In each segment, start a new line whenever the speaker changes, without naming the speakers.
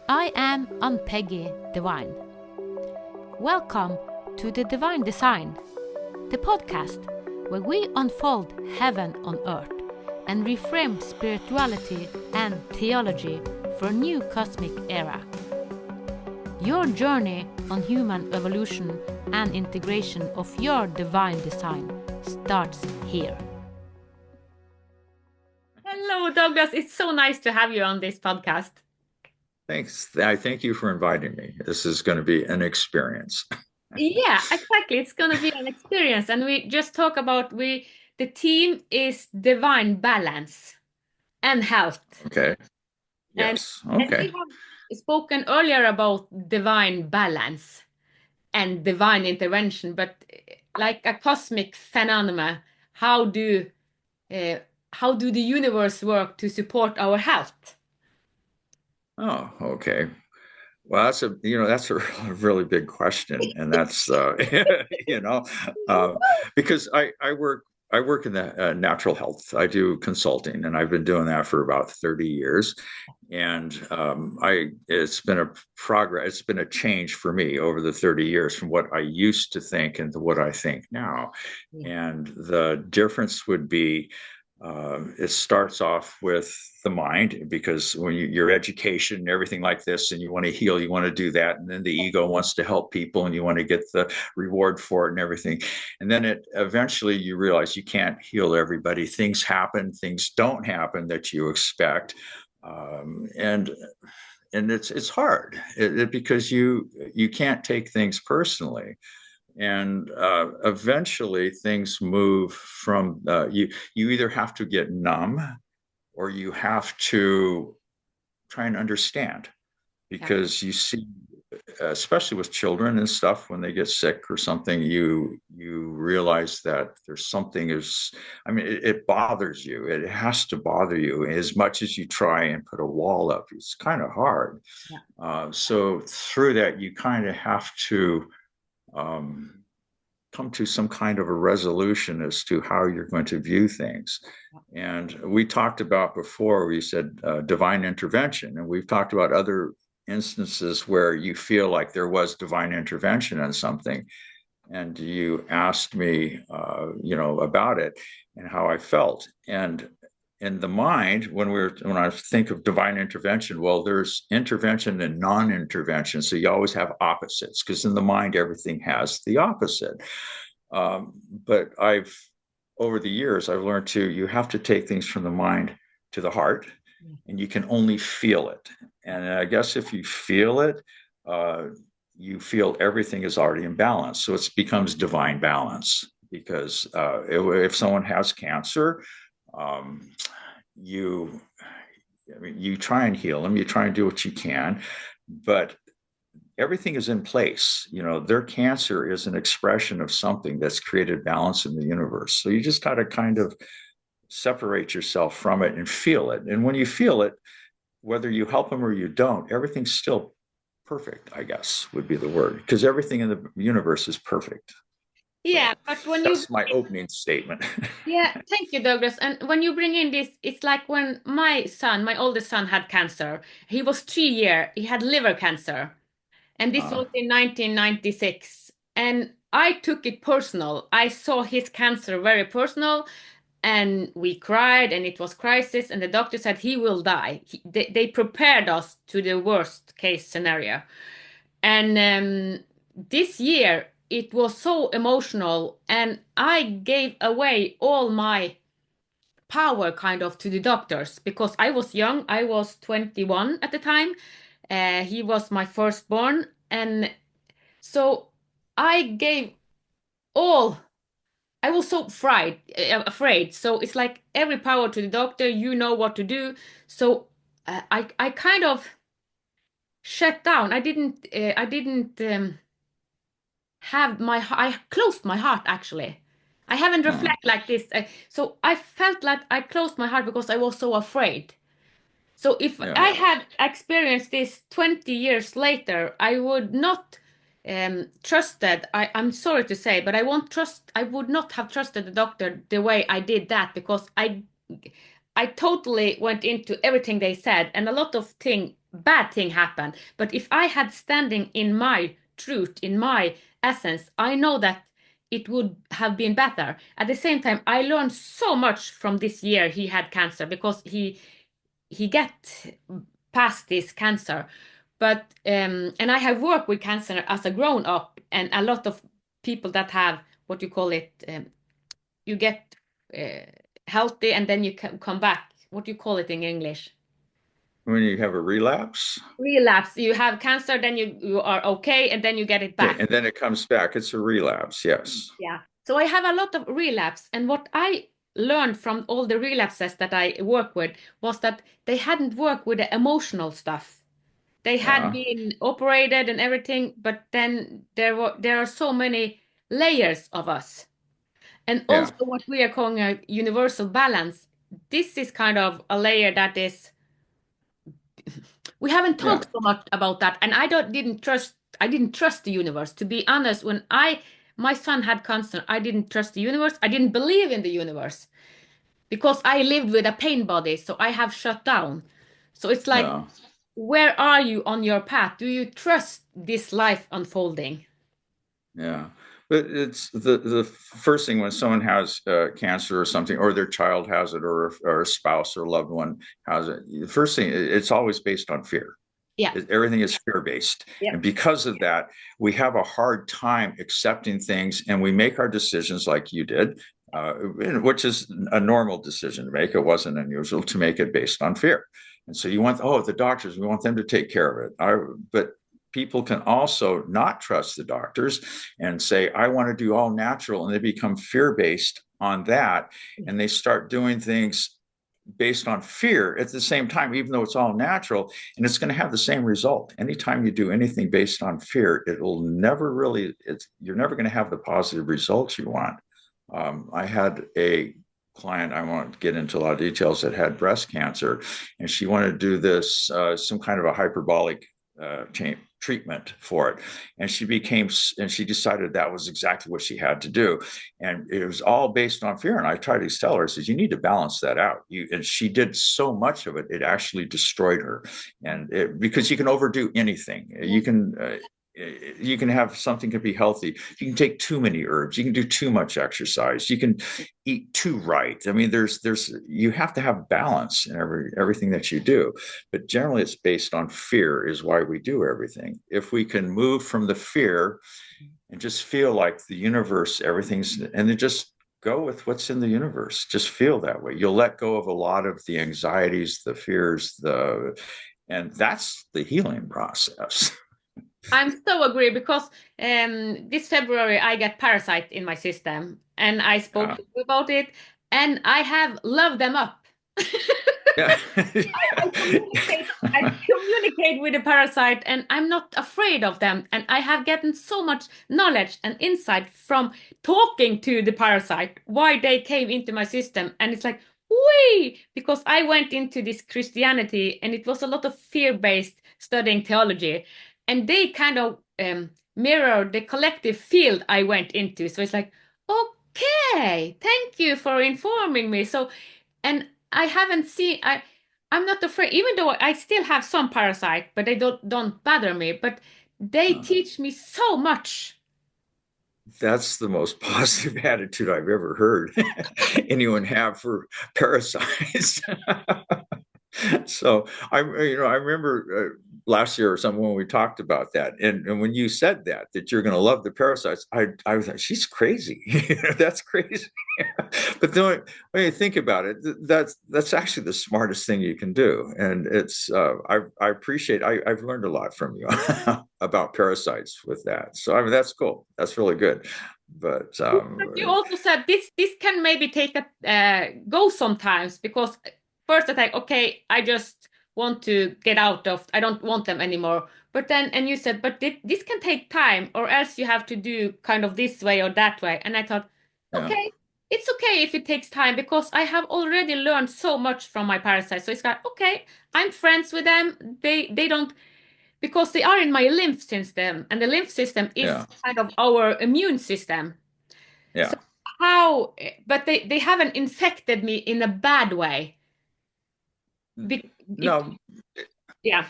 I am Ann-Peggy Divine. Welcome to the Divine Design, the podcast where we unfold heaven on earth and reframe spirituality and theology for a new cosmic era. Your journey on human evolution and integration of your divine design starts here. Hello, Douglas. It's so nice to have you on this podcast.
Thanks. I thank you for inviting me. This is going to be an experience.
Yeah, exactly. It's going to be an experience. And we just talk about the theme is divine balance and health.
Okay.
And,
Yes.
and we
Okay.
have spoken earlier about divine balance and divine intervention, but like a cosmic phenomena, how do how do the universe work to support our health?
Oh, okay. Well, that's a really big question, and that's you know uh, because I work in the natural health. I do consulting, and I've been doing that for about 30 years. And I it's been a progress. It's been a change for me over the 30 years from what I used to think and to what I think now.
Yeah.
And the difference would be it starts off with the mind, because when your education and everything like this, and you want to heal, you want to do that, and then the ego wants to help people, and you want to get the reward for it and everything, and then it eventually you realize you can't heal everybody. Things happen, things don't happen that you expect, and it's hard because you can't take things personally, and eventually things move from you either have to get numb, or you have to try and understand,
Yeah.
because you see, especially with children and stuff, when they get sick or something, you realize that there's something is, I mean, it bothers you. It has to bother you as much as you try and put a wall up. It's kind of hard.
Yeah.
So through that, you kind of have to um, come to some kind of a resolution as to how you're going to view things. And we talked about before, we said divine intervention, and we've talked about other instances where you feel like there was divine intervention on something. And you asked me, about it and how I felt. And in the mind, when I think of divine intervention, well, there's intervention and non-intervention. So you always have opposites, because in the mind, everything has the opposite. But over the years, I've learned you have to take things from the mind to the heart, and you can only feel it. And I guess if you feel it, you feel everything is already in balance. So it becomes divine balance, because if someone has cancer, um, you you try and heal them, you try and do what you can, but everything is in place. Their cancer is an expression of something that's created balance in the universe. So you just got to kind of separate yourself from it and feel it. And when you feel it, whether you help them or you don't, everything's still perfect, I guess would be the word, because everything in the universe is perfect.
Yeah,
So
but when you
that's my opening statement.
yeah, thank you, Douglas. And when you bring in this, it's like when my oldest son had cancer. He was 3 years. He had liver cancer, and this
uh,
was in 1996. And I took it personal. I saw his cancer very personal, and we cried, and it was crisis. And the doctor said he will die. They prepared us to the worst case scenario. And this year it was so emotional, and I gave away all my power kind of to the doctors because I was young. I was 21 at the time. He was my firstborn, and so I gave all. I was so afraid. So it's like every power to the doctor. You know what to do. So I kind of shut down. I didn't have I closed my heart actually. I haven't
uh,
reflected like this. So I felt like I closed my heart because I was so afraid. So if
yeah.
I had experienced this 20 years later, I would not trusted. I'm sorry to say, but I would not have trusted the doctor the way I did that because I totally went into everything they said, and a lot of bad thing happened. But if I had standing in my truth, in my essence, I know that it would have been better. At the same time, I learned so much from this year he had cancer because he get past this cancer. But and I have worked with cancer as a grown up, and a lot of people that have what you call it, you get healthy and then you come back. What do you call it in English?
When you have a relapse,
Relapse. You have cancer, then you are okay, and then you get it
yeah,
back.
and then it comes back. It's a relapse. Yes.
Yeah. So I have a lot of relapse, and what I learned from all the relapses that I work with was that they hadn't worked with the emotional stuff. They had
Yeah.
been operated and everything, but then there are so many layers of us. And
Yeah.
also what we are calling a universal balance. This is kind of a layer that is we haven't
Yeah.
talked so much about that, and I didn't trust the universe. To be honest, when I my son had cancer, I didn't trust the universe. I didn't believe in the universe because I lived with a pain body, so I have shut down. So it's like,
Yeah.
where are you on your path? Do you trust this life unfolding?
Yeah. But it's the first thing when someone has cancer or something, or their child has it, or a spouse or loved one has it. The first thing, it's always based on fear.
Yeah.
Everything is fear based.
Yeah.
And because of that, we have a hard time accepting things and we make our decisions like you did, which is a normal decision to make. It wasn't unusual to make it based on fear. And so you want, oh, the doctors, we want them to take care of it. But people can also not trust the doctors and say, I want to do all natural. And they become fear based on that. And they start doing things based on fear at the same time, even though it's all natural, and it's going to have the same result. Anytime you do anything based on fear, it will never really, you're never going to have the positive results you want. I had a client, I won't get into a lot of details, that had breast cancer, and she wanted to do this, some kind of a hyperbolic treatment for it. And she decided that was exactly what she had to do. And it was all based on fear. And I tried to tell her, I said, you need to balance that out. And she did so much of it, it actually destroyed her. And because you can overdo anything, you can have something can be healthy. You can take too many herbs. You can do too much exercise. You can eat too right. I mean, you have to have balance in everything that you do. But generally, it's based on fear is why we do everything. If we can move from the fear and just feel like the universe, everything's, and then just go with what's in the universe. Just feel that way. You'll let go of a lot of the anxieties, the fears, and that's the healing process.
I'm so agree because this February I get parasite in my system, and I spoke
Yeah.
to you about it, and I have loved them up.
Yeah.
I communicate with the parasite, and I'm not afraid of them. And I have gotten so much knowledge and insight from talking to the parasite, why they came into my system. And it's like, wee, because I went into this Christianity, and it was a lot of fear-based studying theology, and they kind of mirror the collective field I went into. So it's like, okay, thank you for informing me. So, and I haven't seen I'm not afraid, even though I still have some parasite, but they don't bother me. But they teach me so much.
That's the most positive attitude I've ever heard anyone have for parasites. So I remember last year or something when we talked about that, and when you said that you're going to love the parasites, I was like, she's crazy. That's crazy. But then when you think about it, that's actually the smartest thing you can do, and it's I appreciate. I've learned a lot from you about parasites with that. So I mean, that's cool. That's really good. But
But you also said this can maybe take a go sometimes because first I think, okay, I just want to get out of, I don't want them anymore. But then, and you said, but this can take time, or else you have to do kind of this way or that way. And I thought,
yeah,
okay, it's okay if it takes time because I have already learned so much from my parasites. So it's like, okay, I'm friends with them. They don't because they are in my lymph system, and the lymph system is
yeah,
kind of our immune system. So
yeah,
how, but they haven't infected me in a bad way. it,
No,
yeah,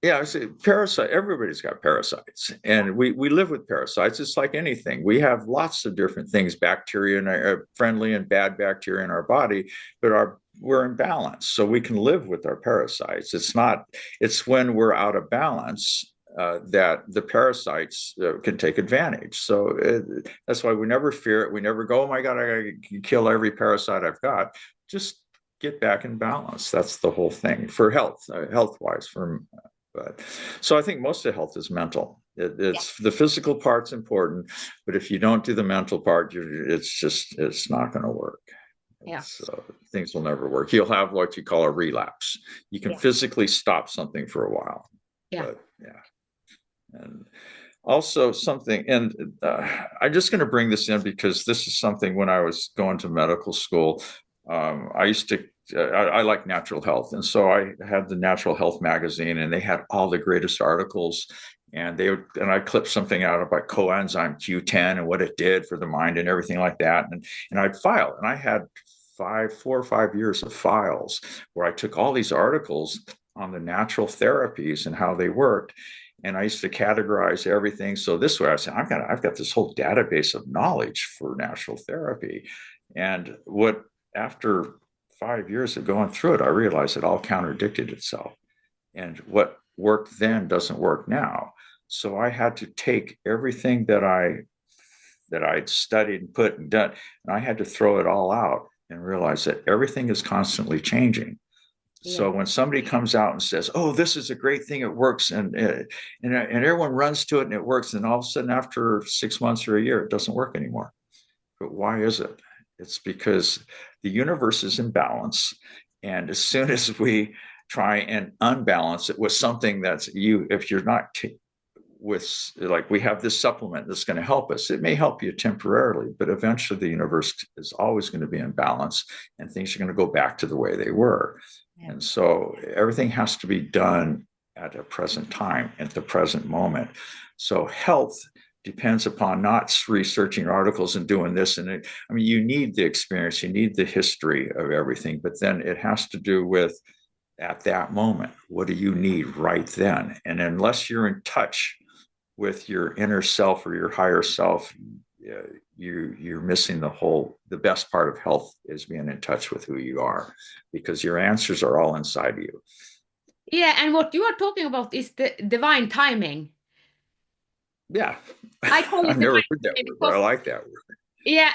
yeah, I see parasite. Everybody's got parasites, and we live with parasites. It's like anything. We have lots of different things, bacteria and friendly and bad bacteria in our body, but we're in balance, so we can live with our parasites. It's not. It's when we're out of balance that the parasites can take advantage. So that's why we never fear it. We never go, "Oh my God, I gotta kill every parasite I've got." Just get back in balance. That's the whole thing for health, health wise, for but so I think most of health is mental.
yeah,
It's the physical part's important, but if you don't do the mental part, it's not going to work.
yeah,
Things will never work. You'll have what you call a relapse. You can
yeah,
physically stop something for a while,
yeah,
but yeah. And also something, and I'm just going to bring this in because this is something when I was going to medical school, I used to. I like natural health, and so I had the Natural Health magazine, and they had all the greatest articles. And I clipped something out about coenzyme Q10 and what it did for the mind and everything like that. And I'd file, and I had 4 or 5 years of files where I took all these articles on the natural therapies and how they worked, and I used to categorize everything. So this way, I said, I've got this whole database of knowledge for natural therapy. And what after 5 years of going through it, I realized it all contradicted itself. And what worked then doesn't work now. So I had to take everything that I'd studied and put and done, and I had to throw it all out and realize that everything is constantly changing.
yeah,
So when somebody comes out and says, "Oh, this is a great thing, it works," and everyone runs to it and it works, and all of a sudden, after 6 months or a year, it doesn't work anymore. But why is it? It's because the universe is in balance, and as soon as we try and unbalance it with something that's you, if you're not with like we have this supplement that's going to help us. It may help you temporarily, but eventually the universe is always going to be in balance and things are going to go back to the way they were.
yeah.
And so everything has to be done at a present time, at the present moment. So health depends upon not researching articles and doing this and it, I mean you need the experience, you need the history of everything, but then it has to do with at that moment, what do you need right then? And unless you're in touch with your inner self or your higher self, you're missing the best part of health is being in touch with who you are, because your answers are all inside of you.
Yeah, and what you are talking about is the divine timing.
Yeah.
I call it
I've never
divine
heard that
timing
word, but I
because
like that word.
yeah,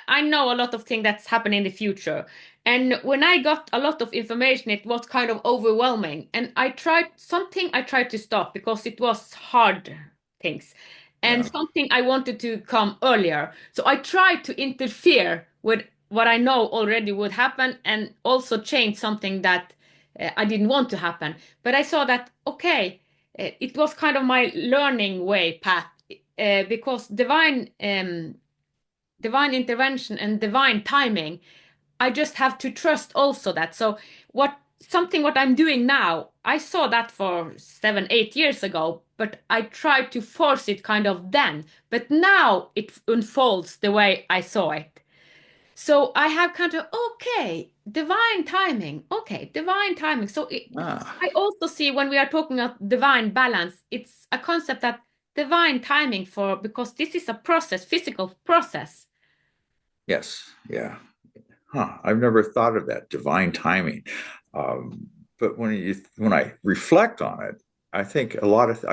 I know a lot of things that's happening in the future. And when I got a lot of information, it was kind of overwhelming. And I tried to stop because it was hard things. And
Yeah.
something I wanted to come earlier. So I tried to interfere with what I know already would happen and also change something that I didn't want to happen. But I saw that, okay, it was kind of my learning way path because divine intervention and divine timing, I just have to trust also that. So what I'm doing now, I saw that for 7 8 years ago, but I tried to force it kind of then, but now it unfolds the way I saw it. So I have kind of, okay, divine timing.
Ah,
I also see when we are talking about divine balance, it's a concept that divine timing for, because this is a process, physical process.
yes. Yeah. Huh. I've never thought of that divine timing. Um, but when I reflect on it, I think a lot of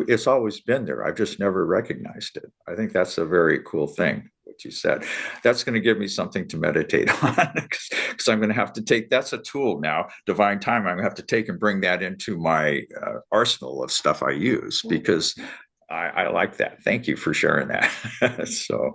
it's always been there. I've just never recognized it. I think that's a very cool thing what you said. That's going to give me something to meditate on because I'm going to have to take that's a tool now. Divine time. I'm going to have to take and bring that into my arsenal of stuff I use because I like that. Thank you for sharing that. So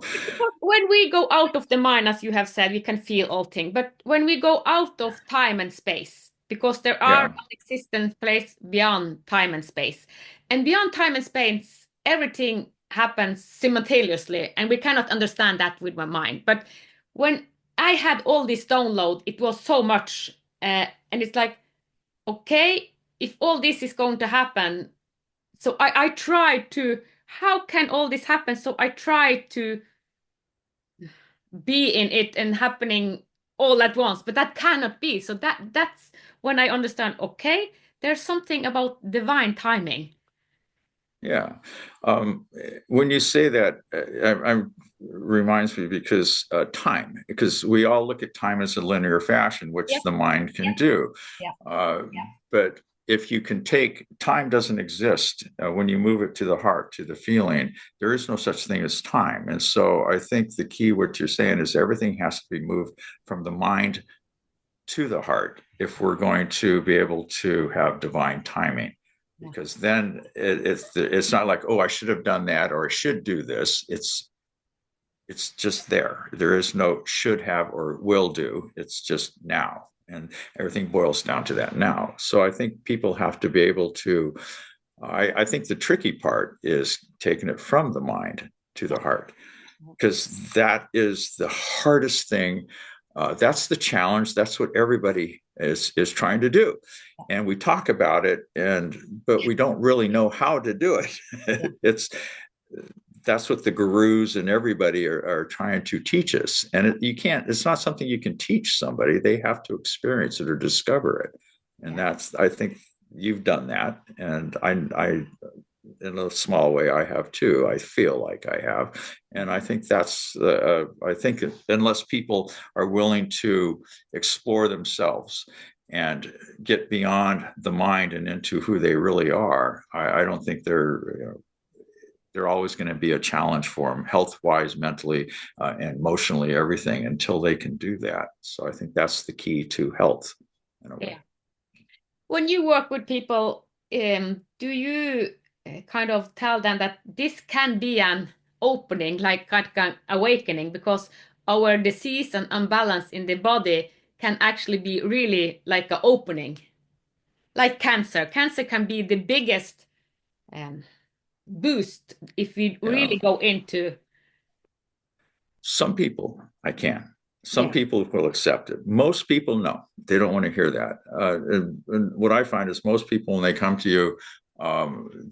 When we go out of the mind, as you have said, we can feel all things. But when we go out of time and space, because there are
yeah.
an existence place beyond time and space, and beyond time and space, everything happens simultaneously, and we cannot understand that with my mind. But when I had all this download, it was so much, and it's like, okay, if all this is going to happen, so I tried to, how can all this happen? So I tried to be in it and happening all at once, but that cannot be. So that's when I understand, okay, there's something about divine timing.
Yeah. Um, when you say that, reminds me because time, because we all look at time as a linear fashion, which
Yes,
the mind can
yes,
do.
yeah,
Uh,
yeah,
but if you can take time doesn't exist when you move it to the heart, to the feeling, there is no such thing as time. And so I think the key, what you're saying, is everything has to be moved from the mind to the heart if we're going to be able to have divine timing,
yeah,
because then it's not like, oh, I should have done that or I should do this. It's just there is no should have or will do. It's just now, and everything boils down to that now. So I think people have to be able to, I think the tricky part is taking it from the mind to
yeah,
the heart, because that is the hardest thing. That's the challenge. That's what everybody is trying to do, and we talk about it, but we don't really know how to do
yeah,
it. It's that's what the gurus and everybody are trying to teach us, and you can't. It's not something you can teach somebody. They have to experience it or discover it, and
yeah,
that's I think you've done that, and I in a small way I have too. I feel like I have, and I think that's I think unless people are willing to explore themselves and get beyond the mind and into who they really are, I don't think they're always going to be a challenge for them, health wise, mentally, and emotionally, everything, until they can do that. So I think that's the key to health in a way.
yeah. When you work with people, do you kind of tell them that this can be an opening, like kind of an awakening, because our disease and imbalance in the body can actually be really like an opening, like cancer. Cancer can be the biggest um, boost if we
Yeah.
really go into,
Some people I can. Some
yeah,
people will accept it. Most people, no, they don't want to hear that. And what I find is most people, when they come to you,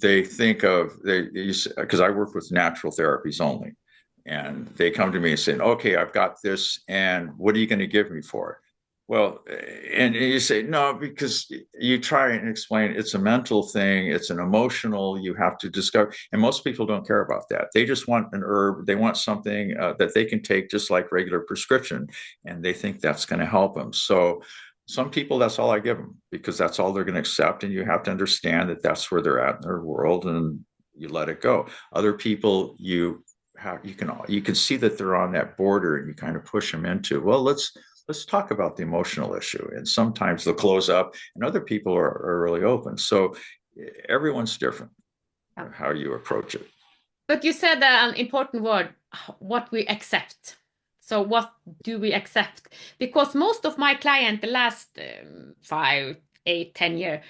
they think of because I work with natural therapies only, and they come to me and say, "Okay, I've got this, and what are you going to give me for it?" Well, and you say no, because you try and explain it's a mental thing, it's an emotional, you have to discover. And most people don't care about that. They just want an herb, they want something that they can take just like regular prescription, and they think that's going to help them. So some people, that's all I give them because that's all they're going to accept. And you have to understand that that's where they're at in their world, and you let it go. Other people, you can see that they're on that border, and you kind of push them into, well, let's talk about the emotional issue. And sometimes they'll close up, and other people are really open. So everyone's different
yeah.
how you approach it.
But you said an important word, what we accept. So what do we accept? Because most of my clients, the last 5, 8, 10 years,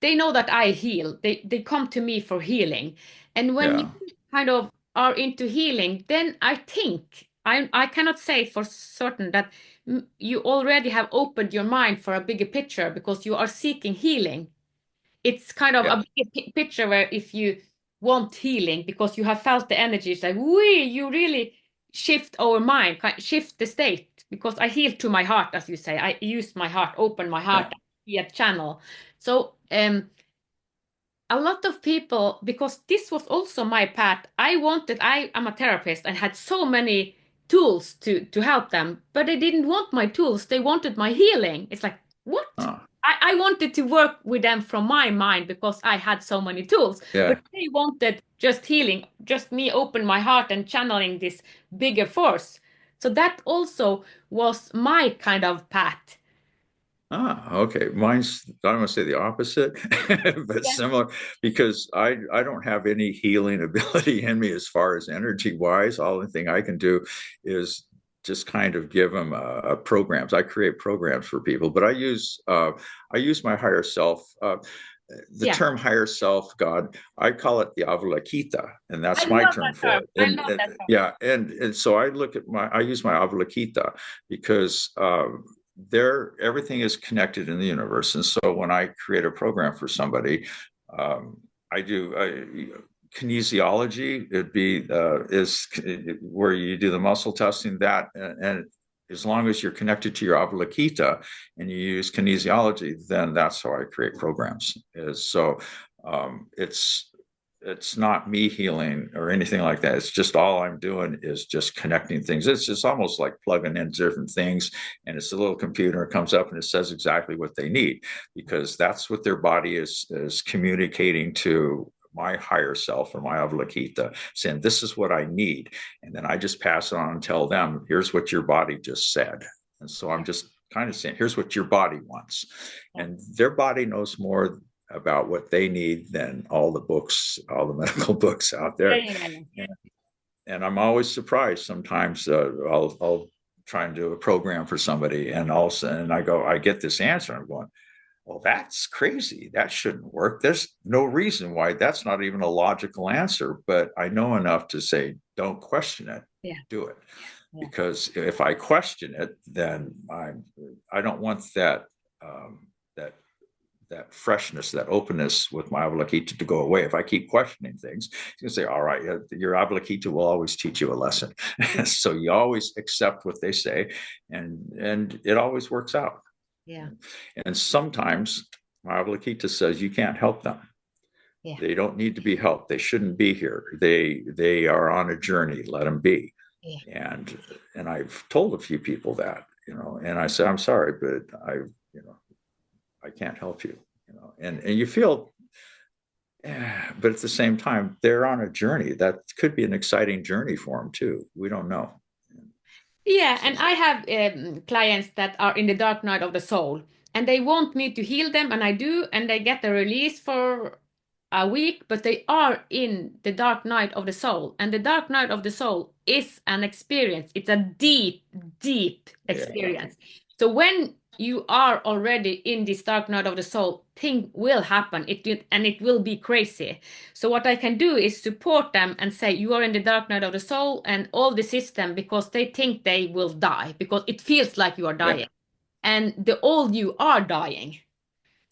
they know that I heal. They come to me for healing. And when you
Yeah.
kind of are into healing, then I think I cannot say for certain that you already have opened your mind for a bigger picture because you are seeking healing. It's kind of a
Yeah.
big picture where if you want healing because you have felt the energy, it's like, we, you really shift our mind, shift the state. Because I heal to my heart, as you say. I use my heart, open my heart,
Yeah.
be a channel. So a lot of people, because this was also my path, I am a therapist and had so many tools to help them, but they didn't want my tools. They wanted my healing. It's like, what?
Oh,
I wanted to work with them from my mind because I had so many tools, but
yeah.
they wanted just healing, just me open my heart and channeling this bigger force. So that also was my kind of path.
Okay. Mine's, I don't want to say the opposite, but
Yeah.
similar, because I don't have any healing ability in me as far as energy wise. All the thing I can do is just kind of give them programs. I create programs for people, but I use my higher self. The
Yeah.
term higher self, God, I call it the Avalokita, and
I
that's my
love
term
that
for
term.
it.
I love
And
that term.
yeah, and so I use my Avalokita because there everything is connected in the universe. And so when I create a program for somebody, um, I do kinesiology. It'd be is where you do the muscle testing that, and as long as you're connected to your avalokita and you use kinesiology, then that's how I create programs. It's not me healing or anything like that. It's just all I'm doing is just connecting things. It's just almost like plugging in different things, and it's a little computer. It comes up and it says exactly what they need, because that's what their body is communicating to my higher self or my avalokita, saying this is what I need, and then I just pass it on and tell them, here's what your body just said. And so I'm just kind of saying, here's what your body wants, and their body knows more about what they need than all the books, all the medical books out
Yeah,
there.
yeah, yeah.
And I'm always surprised. Sometimes I'll try and do a program for somebody, and all of a sudden I get this answer. I'm going, well, that's crazy. That shouldn't work. There's no reason why. That's not even a logical answer. But I know enough to say, don't question it.
Yeah.
Do it.
Yeah.
Because if I question it, then I don't want that that that freshness, that openness with my avalokita to go away. If I keep questioning things, you can say, all right, your avalokita will always teach you a lesson. So you always accept what they say, and it always works out.
Yeah.
And sometimes my avalokita says you can't help them.
Yeah.
They don't need to be helped. They shouldn't be here. They are on a journey. Let them be.
Yeah.
And I've told a few people that, and I said, I'm sorry, but I can't help you, and you feel, but at the same time, they're on a journey. That could be an exciting journey for them too. We don't know.
Yeah,
So,
and I have clients that are in the dark night of the soul, and they want me to heal them, and I do, and they get a release for a week, but they are in the dark night of the soul, and the dark night of the soul is an experience. It's a deep, deep
yeah,
experience. So when you are already in this dark night of the soul, thing will happen. And it will be crazy. So what I can do is support them and say, you are in the dark night of the soul and all the system, because they think they will die, because it feels like you are
yeah,
dying. And the old you are dying.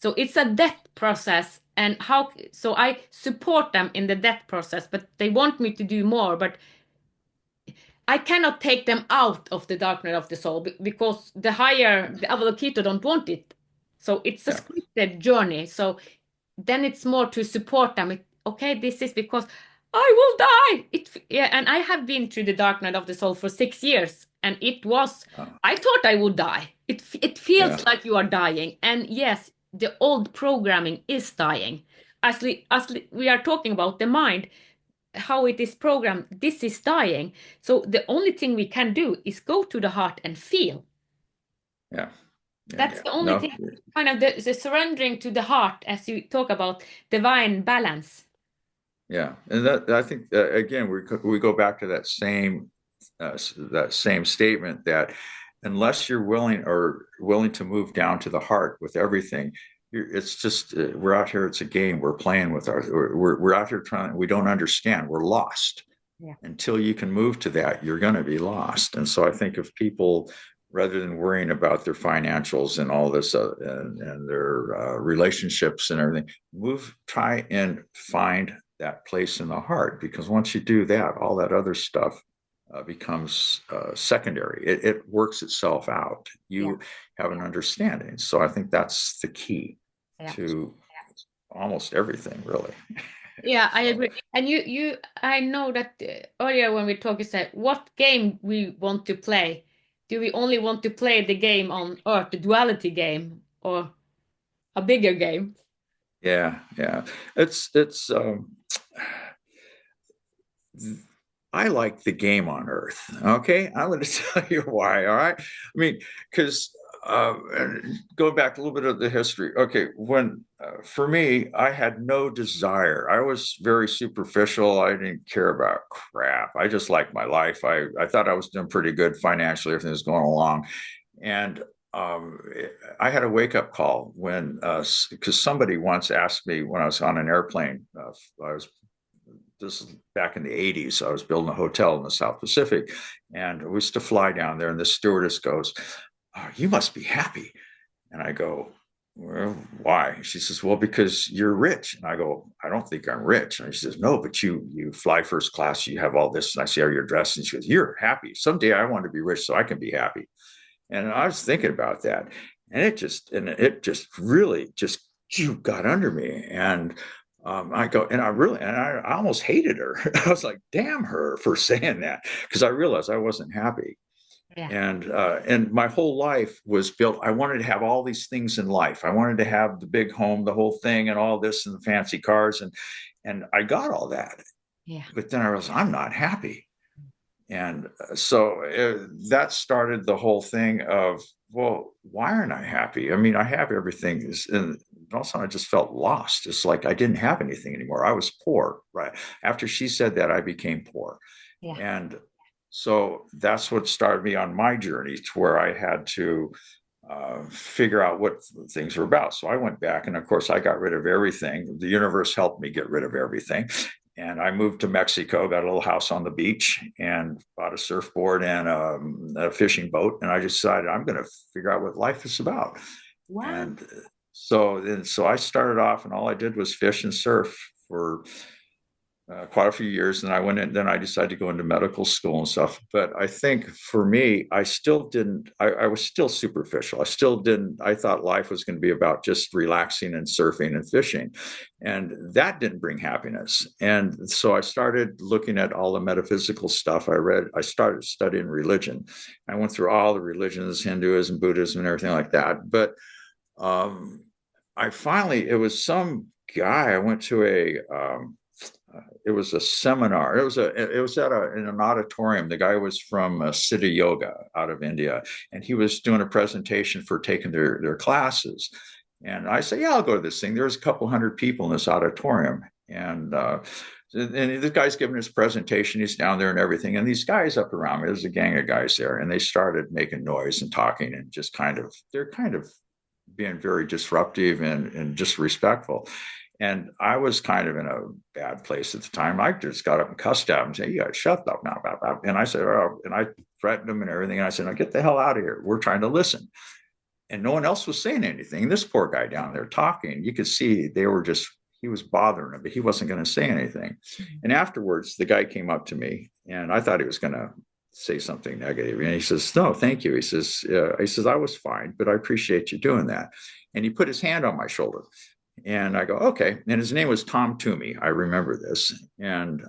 So it's a death process. And so I support them in the death process, but they want me to do more. But I cannot take them out of the dark night of the soul because the Avalokita don't want it. So it's a
yeah,
scripted journey. So then it's more to support them. Okay, this is because I will die. Yeah, and I have been through the dark night of the soul for 6 years, and I thought I would die. It
yeah,
feels like you are dying, and yes, the old programming is dying. We are talking about the mind, how it is programmed, this is dying. So the only thing we can do is go to the heart and feel.
yeah, yeah.
That's the only
No,
thing, kind of the surrendering to the heart, as you talk about divine balance.
yeah, and that I think again we go back to that same statement that unless you're willing to move down to the heart with everything, it's just we're out here. It's a game. We're playing with we're out here trying. We don't understand. We're lost.
Yeah.
Until you can move to that, you're going to be lost. And so I think if people, rather than worrying about their financials and all this and their relationships and everything, try and find that place in the heart, because once you do that, all that other stuff becomes secondary. It works itself out.
Yeah.
You have an understanding. So I think that's the key
Yeah.
to almost everything, really.
Yeah, I
So
agree. And I know that earlier when we talked, you said what game we want to play. Do we only want to play the game on Earth, the duality game, or a bigger game?
yeah, yeah. It's I like the game on Earth. Okay, I'm going to tell you why. All right, I mean, because going back a little bit of the history. Okay, when for me, I had no desire. I was very superficial. I didn't care about crap. I just liked my life. I thought I was doing pretty good financially. Everything was going along, and um, I had a wake up call when because somebody once asked me when I was on an airplane. I was this is back in the 80s. I was building a hotel in the South Pacific, and we used to fly down there. And the stewardess goes, "Oh, you must be happy." And I go, "Well, why?" She says, "Well, because you're rich." And I go, "I don't think I'm rich." And she says, "No, but you fly first class. You have all this." And I see how you're dressed. And she goes, "You're happy. Someday I want to be rich so I can be happy." And I was thinking about that, and it just really just got under me. And I go, and I almost hated her. I was like, damn her for saying that, because I realized I wasn't happy.
Yeah.
And my whole life was built. I wanted to have all these things in life. I wanted to have the big home, the whole thing, and all this, and the fancy cars, and I got all that.
Yeah.
But then I was, I'm not happy. And so that started the whole thing of, well, why aren't I happy? I mean, I have everything. And all of a sudden, I just felt lost. It's like I didn't have anything anymore. I was poor, right? After she said that, I became poor.
Yeah.
And so that's what started me on my journey to where I had to figure out what things were about. So I went back, and of course, I got rid of everything. The universe helped me get rid of everything. And I moved to Mexico, got a little house on the beach, and bought a surfboard and a fishing boat. And I decided I'm going to figure out what life is about.
Wow.
And so I started off, and all I did was fish and surf for quite a few years. And I went in, then I decided to go into medical school and stuff. But I think for me, I still didn't, I was still superficial. I still didn't, I thought life was going to be about just relaxing and surfing and fishing. And that didn't bring happiness. And so I started looking at all the metaphysical stuff. I started studying religion. I went through all the religions, Hinduism, Buddhism, and everything like that. But it was some guy, I went to it was a seminar. It was in an auditorium. The guy was from Siddha Yoga out of India, and he was doing a presentation for taking their classes. And I said, yeah, I'll go to this thing. There's a couple hundred people in this auditorium, and this guy's giving his presentation. He's down there and everything. And these guys up around me, there's a gang of guys there, and they started making noise and talking and just they're kind of being very disruptive and disrespectful. And I was kind of in a bad place at the time. I just got up and cussed at him and said, you guys shut up now. Blah, blah. And I said, oh, and I threatened him and everything. And I said, now get the hell out of here. We're trying to listen. And no one else was saying anything. And this poor guy down there talking, you could see he was bothering him, but he wasn't going to say anything. And afterwards, the guy came up to me, and I thought he was going to say something negative. And he says, no, thank you. He says, I was fine, but I appreciate you doing that. And he put his hand on my shoulder. And I go, okay. And his name was Tom Toomey. I remember this. And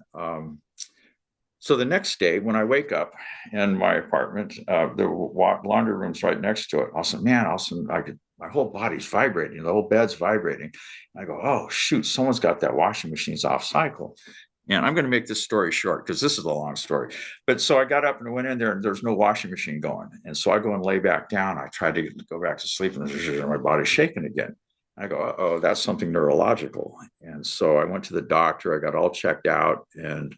so the next day, when I wake up in my apartment, the laundry room's right next to it. My whole body's vibrating. The whole bed's vibrating. And I go, oh, shoot, someone's got that washing machine's off cycle. And I'm going to make this story short because this is a long story. But so I got up and went in there, and there's no washing machine going. And so I go and lay back down. I tried to go back to sleep, and my body's shaking again. I go, oh, that's something neurological. And so I went to the doctor. I got all checked out. And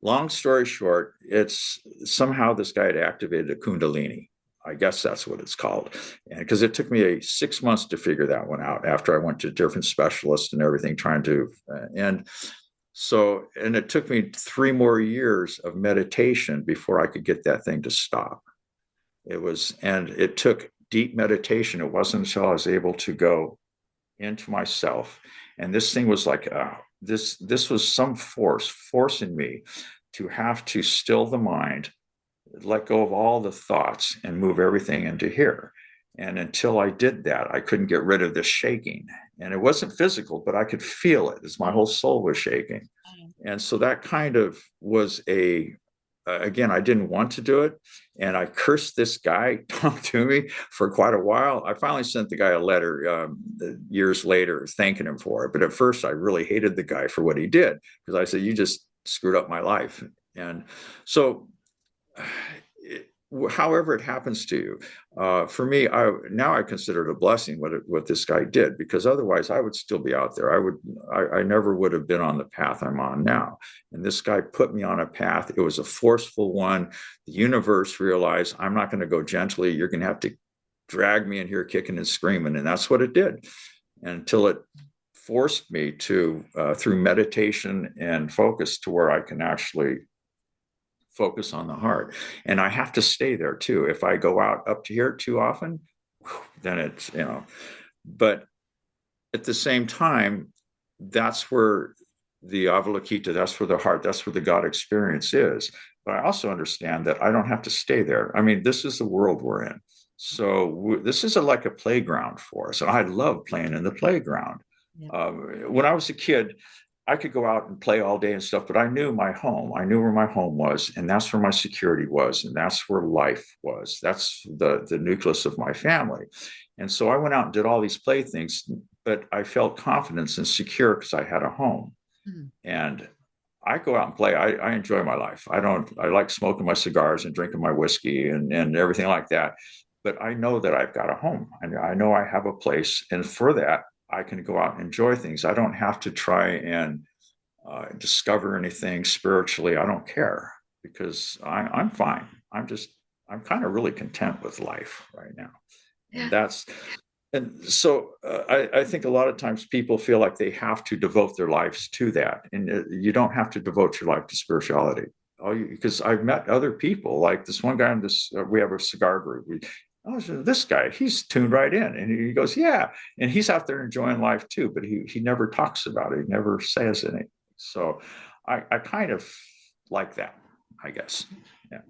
long story short, it's somehow this guy had activated a Kundalini. I guess that's what it's called. And because it took me 6 months to figure that one out after I went to different specialists and everything, and it took me 3 more years of meditation before I could get that thing to stop. And it took deep meditation. It wasn't until I was able to go into myself, and this thing was like this was some forcing me to have to still the mind, let go of all the thoughts, and move everything into here. And until I did that, I couldn't get rid of this shaking. And it wasn't physical, but I could feel it as my whole soul was shaking. And so that kind of was again, I didn't want to do it. And I cursed this guy, Tom Toomey, for quite a while. I finally sent the guy a letter years later thanking him for it. But at first, I really hated the guy for what he did, because I said, you just screwed up my life. And so however it happens to you, for me, I consider it a blessing what this guy did, because otherwise I would still be out there. I never would have been on the path I'm on now. And this guy put me on a path. It was a forceful one. The universe realized, I'm not going to go gently. You're going to have to drag me in here kicking and screaming. And that's what it did, until it forced me to, through meditation and focus, to where I can actually focus on the heart. And I have to stay there too. If I go out up to here too often, then it's, but at the same time, that's where the Avalokita, that's where the heart, that's where the God experience is. But I also understand that I don't have to stay there. I mean, this is the world we're in. So this is like a playground for us. And I love playing in the playground.
Yeah.
When I was a kid, I could go out and play all day and stuff, but I knew my home. I knew where my home was, and that's where my security was, and that's where life was. That's the nucleus of my family. And so I went out and did all these play things, but I felt confidence and secure because I had a home.
Mm.
And I go out and play. I enjoy my life. I don't. I like smoking my cigars and drinking my whiskey and everything like that. But I know that I've got a home. I know I have a place, and for that, I can go out and enjoy things. I don't have to try and discover anything spiritually. I don't care because I'm fine. I'm kind of really content with life right now, and
Yeah.
that's and so I think a lot of times people feel like they have to devote their lives to that, and you don't have to devote your life to spirituality. Because I've met other people, like this one guy in this. We have a cigar group. Oh, so this guy, he's tuned right in, and he goes, yeah, and he's out there enjoying life too, but he never talks about it. He never says anything. So I kind of like that, I guess. Yeah.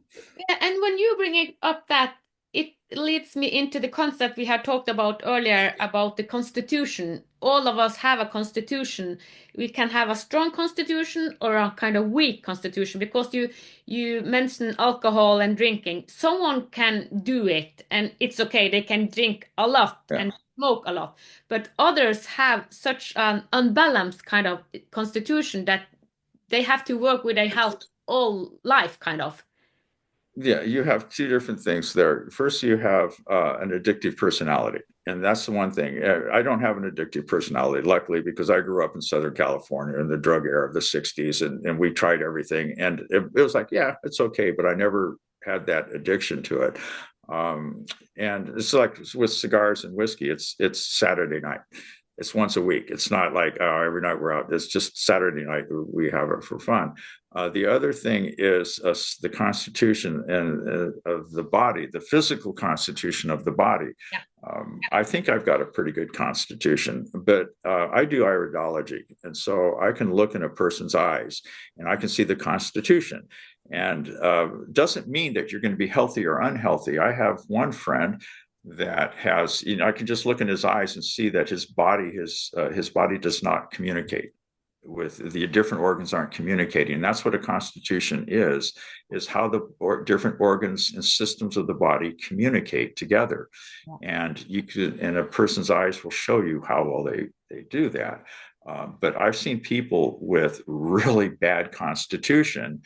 Yeah, and when you bring it up that, it leads me into the concept we had talked about earlier about the constitution. All of us have a constitution. We can have a strong constitution or a kind of weak constitution because you mentioned alcohol and drinking. Someone can do it and it's okay. They can drink a lot
Yeah.
and smoke a lot. But others have such an unbalanced kind of constitution that they have to work with their health all life, kind of.
Yeah, you have two different things there. First, you have an addictive personality, and that's the one thing. I don't have an addictive personality, luckily, because I grew up in Southern California in the drug era of the 60s, and we tried everything. And it was like, yeah, it's okay, but I never had that addiction to it. Um, and it's like with cigars and whiskey, it's Saturday night. It's once a week. It's not like every night we're out. It's just Saturday night we have it for fun. The other thing is the constitution and of the body, the physical constitution of the body.
Yeah.
I think I've got a pretty good constitution, but I do iridology, and so I can look in a person's eyes and I can see the constitution. And doesn't mean that you're going to be healthy or unhealthy. I have one friend that has, I can just look in his eyes and see that his body does not communicate with the different organs aren't communicating. And that's what a constitution is how the different organs and systems of the body communicate together.
Yeah.
And and a person's eyes will show you how well they do that. But I've seen people with really bad constitution,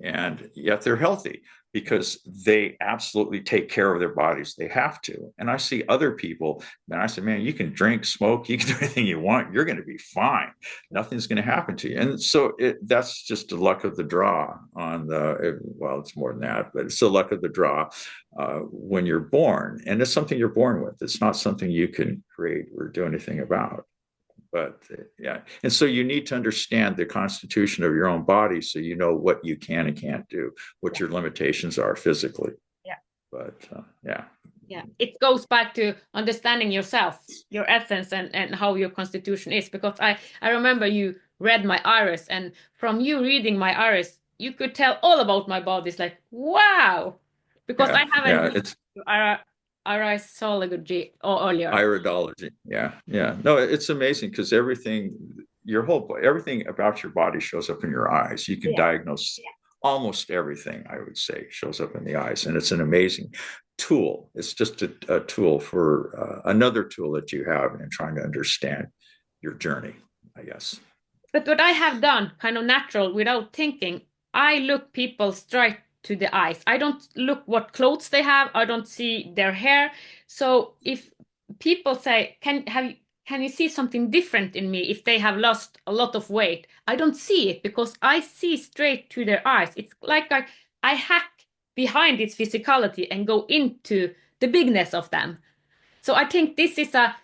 and yet they're healthy because they absolutely take care of their bodies. They have to. And I see other people, and I say, man, you can drink, smoke, you can do anything you want. You're going to be fine. Nothing's going to happen to you. And so that's just the luck of the draw well, it's more than that, but it's the luck of the draw when you're born. And it's something you're born with. It's not something you can create or do anything about. But yeah, and so you need to understand the constitution of your own body so you know what you can and can't do, what your limitations are physically.
Yeah.
But yeah.
Yeah, it goes back to understanding yourself, your essence, and how your constitution is. Because I remember you read my iris, and from you reading my iris, you could tell all about my body. It's like, wow, because
Yeah,
I haven't
yeah,
looked
it's
at irisology or earlier.
iridology. Yeah, yeah. No, it's amazing because everything about your body shows up in your eyes. You can
Yeah.
diagnose almost everything, I would say, shows up in the eyes, and it's an amazing tool. It's just a tool for another tool that you have in trying to understand your journey, I guess.
But what I have done, kind of natural, without thinking, I look people straight to the eyes. I don't look what clothes they have. I don't see their hair. So if people say, can you see something different in me if they have lost a lot of weight? I don't see it because I see straight to their eyes. It's like I hack behind its physicality and go into the bigness of them. So I think this is a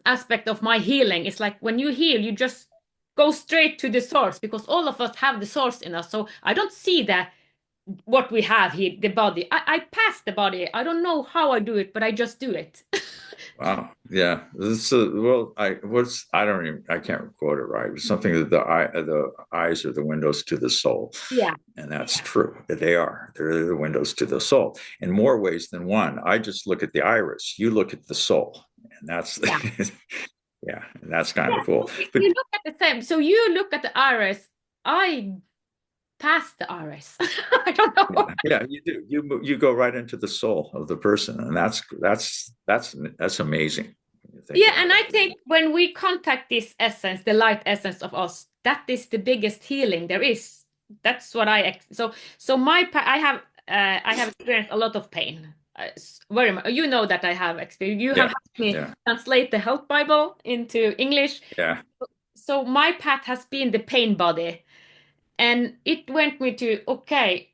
aspect of my healing. It's like when you heal, you just go straight to the source because all of us have the source in us. So I don't see that what we have here, the body. I pass the body. I don't know how I do it, but I just do it.
Wow. Yeah. Well, I don't even, I can't quote it right. It's something that the eyes are the windows to the soul.
Yeah.
And that's true. They are. They're the windows to the soul in more ways than one. I just look at the iris. You look at the soul. And that's,
Yeah.
yeah, and that's kind
Yeah.
of cool.
So
But
we look at the same. So you look at the iris. I pass the iris. I don't know.
yeah, yeah, you do. You go right into the soul of the person. And that's amazing when you think
Yeah, and
about
I
it.
think when we contact this essence, the light essence of us, that is the biggest healing there is. That's what so I have experienced a lot of pain. Very much. You know that I have experienced. You have
Yeah.
helped me
Yeah.
translate the Health Bible into English.
Yeah.
So my path has been the pain body, and it went me to okay,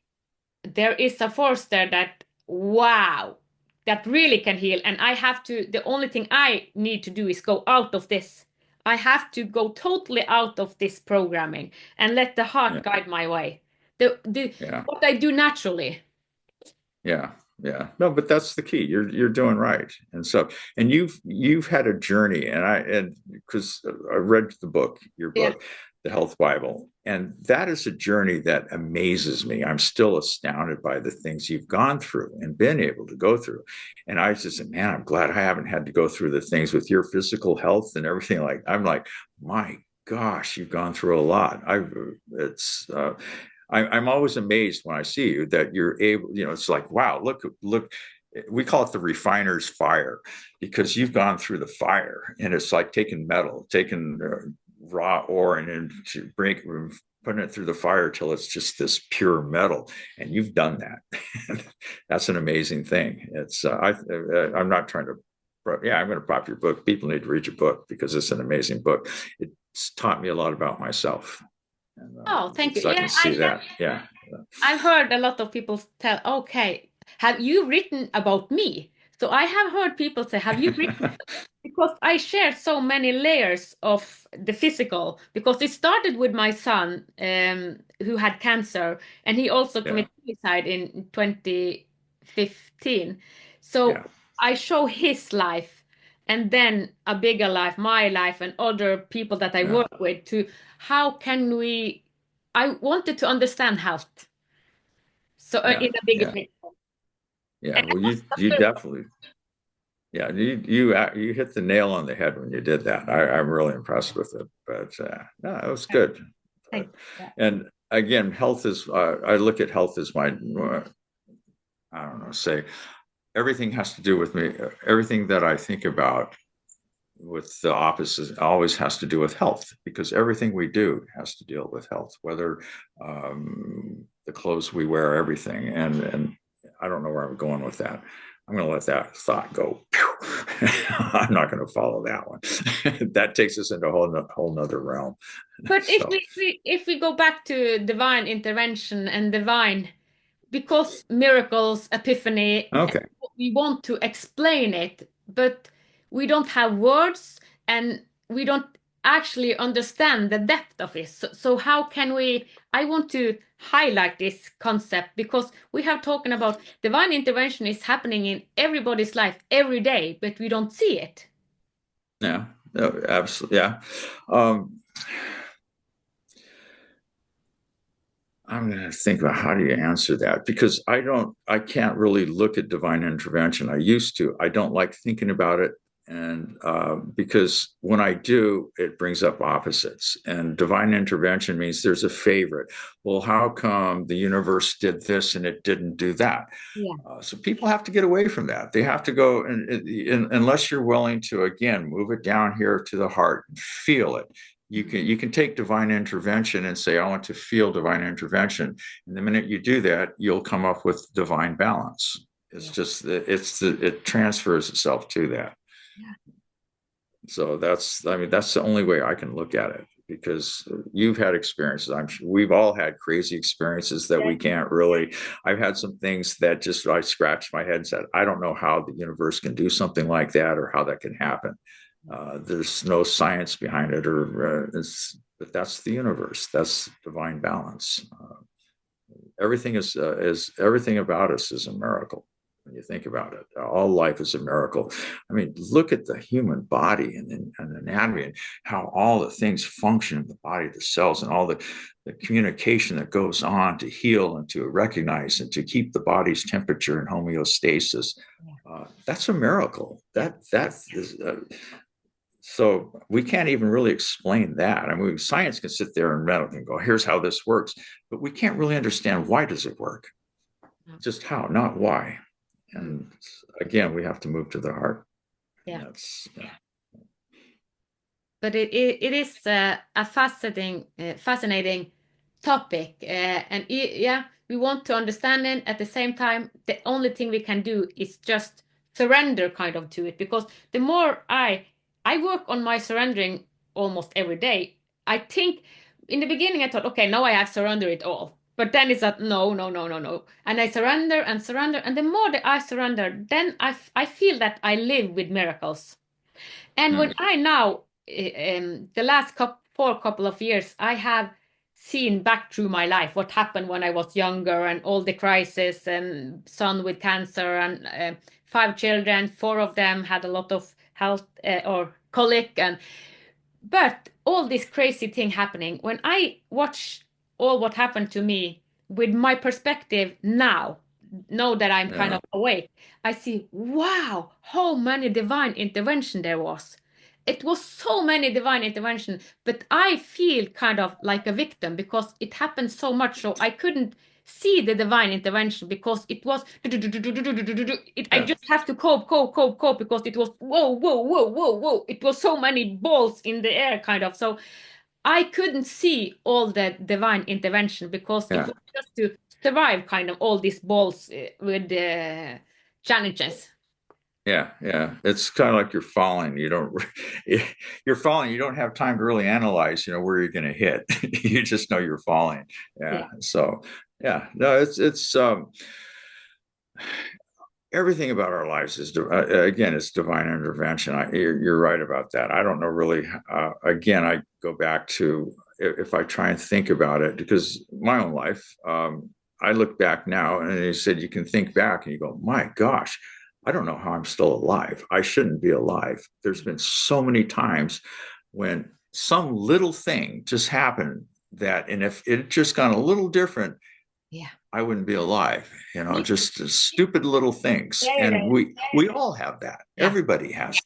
there is a force there that wow, that really can heal, and I have to, the only thing I need to do is go out of this. I have to go totally out of this programming and let the heart
Yeah.
guide my way, the
Yeah.
what I do naturally.
Yeah, yeah. No, but that's the key. You're doing right. And so, and you've had a journey, and because I read the book, your
Yeah.
book, the Health Bible, and that is a journey that amazes me. I'm still astounded by the things you've gone through and been able to go through. And I just said, man, I'm glad I haven't had to go through the things with your physical health and everything. Like I'm like, my gosh, you've gone through a lot. It's I'm always amazed when I see you that you're able, it's like, wow, look, we call it the refiner's fire because you've gone through the fire and it's like taking metal, taking raw ore and then to putting it through the fire till it's just this pure metal. And you've done that. That's an amazing thing. I'm not trying to, yeah, I'm going to prop your book. People need to read your book because it's an amazing book. It's taught me a lot about myself. And
Oh, thank you.
so I
Yeah,
can see that. Yeah.
I've heard a lot of people tell, okay, have you written about me? So I have heard people say, have you written? Because I share so many layers of the physical, because it started with my son, who had cancer, and he also
Yeah.
committed suicide in 2015.
Yeah.
So I show his life, and then a bigger life, my life, and other people that I
Yeah.
work with to how can we, I wanted to understand health. So
Yeah.
in a bigger
Yeah.
picture.
Yeah.
And
Well, you definitely, yeah, you hit the nail on the head when you did that. I'm really impressed with it. But no, it was good.
thank you.
And again, health is. I look at health as my. I don't know. Say everything has to do with me. Everything that I think about with the opposite always has to do with health because everything we do has to deal with health, whether the clothes we wear, everything. And I don't know where I'm going with that. I'm going to let that thought go. I'm not going to follow that one. That takes us into a whole nother realm.
But if
So,
if we go back to divine intervention and divine, because miracles, epiphany,
okay.
we want to explain it, but we don't have words and we don't actually understand the depth of it. So how can we? I want to highlight this concept because we have talking about divine intervention is happening in everybody's life every day, but we don't see it.
Yeah. No, absolutely. Yeah. Um, I'm going to think about how do you answer that because I can't really look at divine intervention. I used to. I don't like thinking about it. And because when I do, it brings up opposites. And divine intervention means there's a favorite. Well, how come the universe did this and it didn't do that?
Yeah.
So people have to get away from that. They have to go, unless you're willing to, again, move it down here to the heart and feel it. You can take divine intervention and say, I want to feel divine intervention. And the minute you do that, you'll come up with divine balance. It's
Yeah.
just it transfers itself to that.
Yeah.
So that's the only way I can look at it because you've had experiences. I'm sure we've all had crazy experiences that we can't really. I've had some things that just I scratched my head and said, I don't know how the universe can do something like that or how that can happen. There's no science behind it, but that's the universe. That's divine balance. Everything is everything about us is a miracle. when you think about it. All life is a miracle. I mean, look at the human body and anatomy and how all the things function in the body, the cells, and all the communication that goes on to heal and to recognize and to keep the body's temperature in homeostasis. That's a miracle. That is. So we can't even really explain that. I mean, science can sit there and go, here's how this works, but we can't really understand why does it work? Just how, not why. And again, we have to move to the heart.
Yeah.
That's
But it is a fascinating topic, and yeah, we want to understand it. At the same time, the only thing we can do is just surrender kind of to it, because the more I work on my surrendering almost every day. I think in the beginning I thought, okay, now I have surrendered it all. But then it's that no, no, no, no, no. And I surrender and surrender. And the more that I surrender, then I feel that I live with miracles. And when I now, the last couple of years, I have seen back through my life what happened when I was younger and all the crisis and son with cancer and 5 children, 4 of them had a lot of health or colic and but all this crazy thing happening when I watch all what happened to me with my perspective now, know that I'm kind
yeah,
of awake, I see, wow, how many divine intervention there was. It was so many divine intervention, but I feel kind of like a victim because it happened so much, so I couldn't see the divine intervention because it was I
yeah,
just have to cope because it was whoa, whoa, whoa, whoa, whoa. It was so many balls in the air, kind of. So I couldn't see all the divine intervention because it
yeah.
was just to survive kind of all these balls with the challenges.
Yeah, yeah. It's kind of like you're falling. You don't, you're falling. You don't have time to really analyze, where you're going to hit. You just know you're falling.
Yeah.
Yeah. So, yeah. No, it's everything about our lives is again, it's divine intervention. You're right about that. I don't know really. Again, I go back to if I try and think about it because my own life. I look back now, and they said you can think back, and you go, my gosh. I don't know how I'm still alive. I shouldn't be alive. There's been so many times when some little thing just happened and if it just gone a little different,
Yeah.
I wouldn't be alive.
Yeah.
Just stupid little things.
Yeah.
And
Yeah.
we all have that.
Yeah.
Everybody has.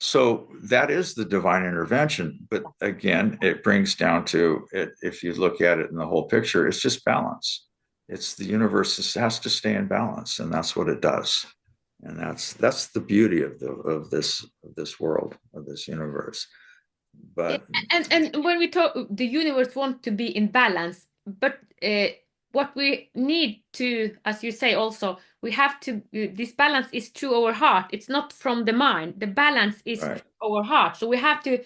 So that is the divine intervention. But again, it brings down to it. If you look at it in the whole picture, it's just balance. It's the universe has to stay in balance, and that's what it does. And that's the beauty of this world, of this universe.
Yeah,
But
and when we talk, the universe wants to be in balance, but what we need to, as you say, also we have to. This balance is through our heart. It's not from the mind. The balance is
right,
through our heart. So we have to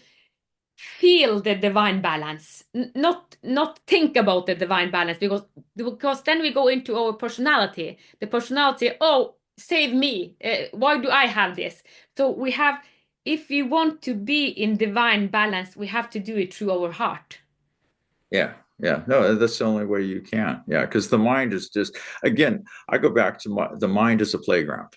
feel the divine balance, not think about the divine balance because then we go into our personality. The personality, oh, save me. Why do I have this? So we have, if we want to be in divine balance, we have to do it through our heart.
yeah, yeah, no, that's the only way you can. Yeah, because the mind is just again, I go back to the mind is a playground.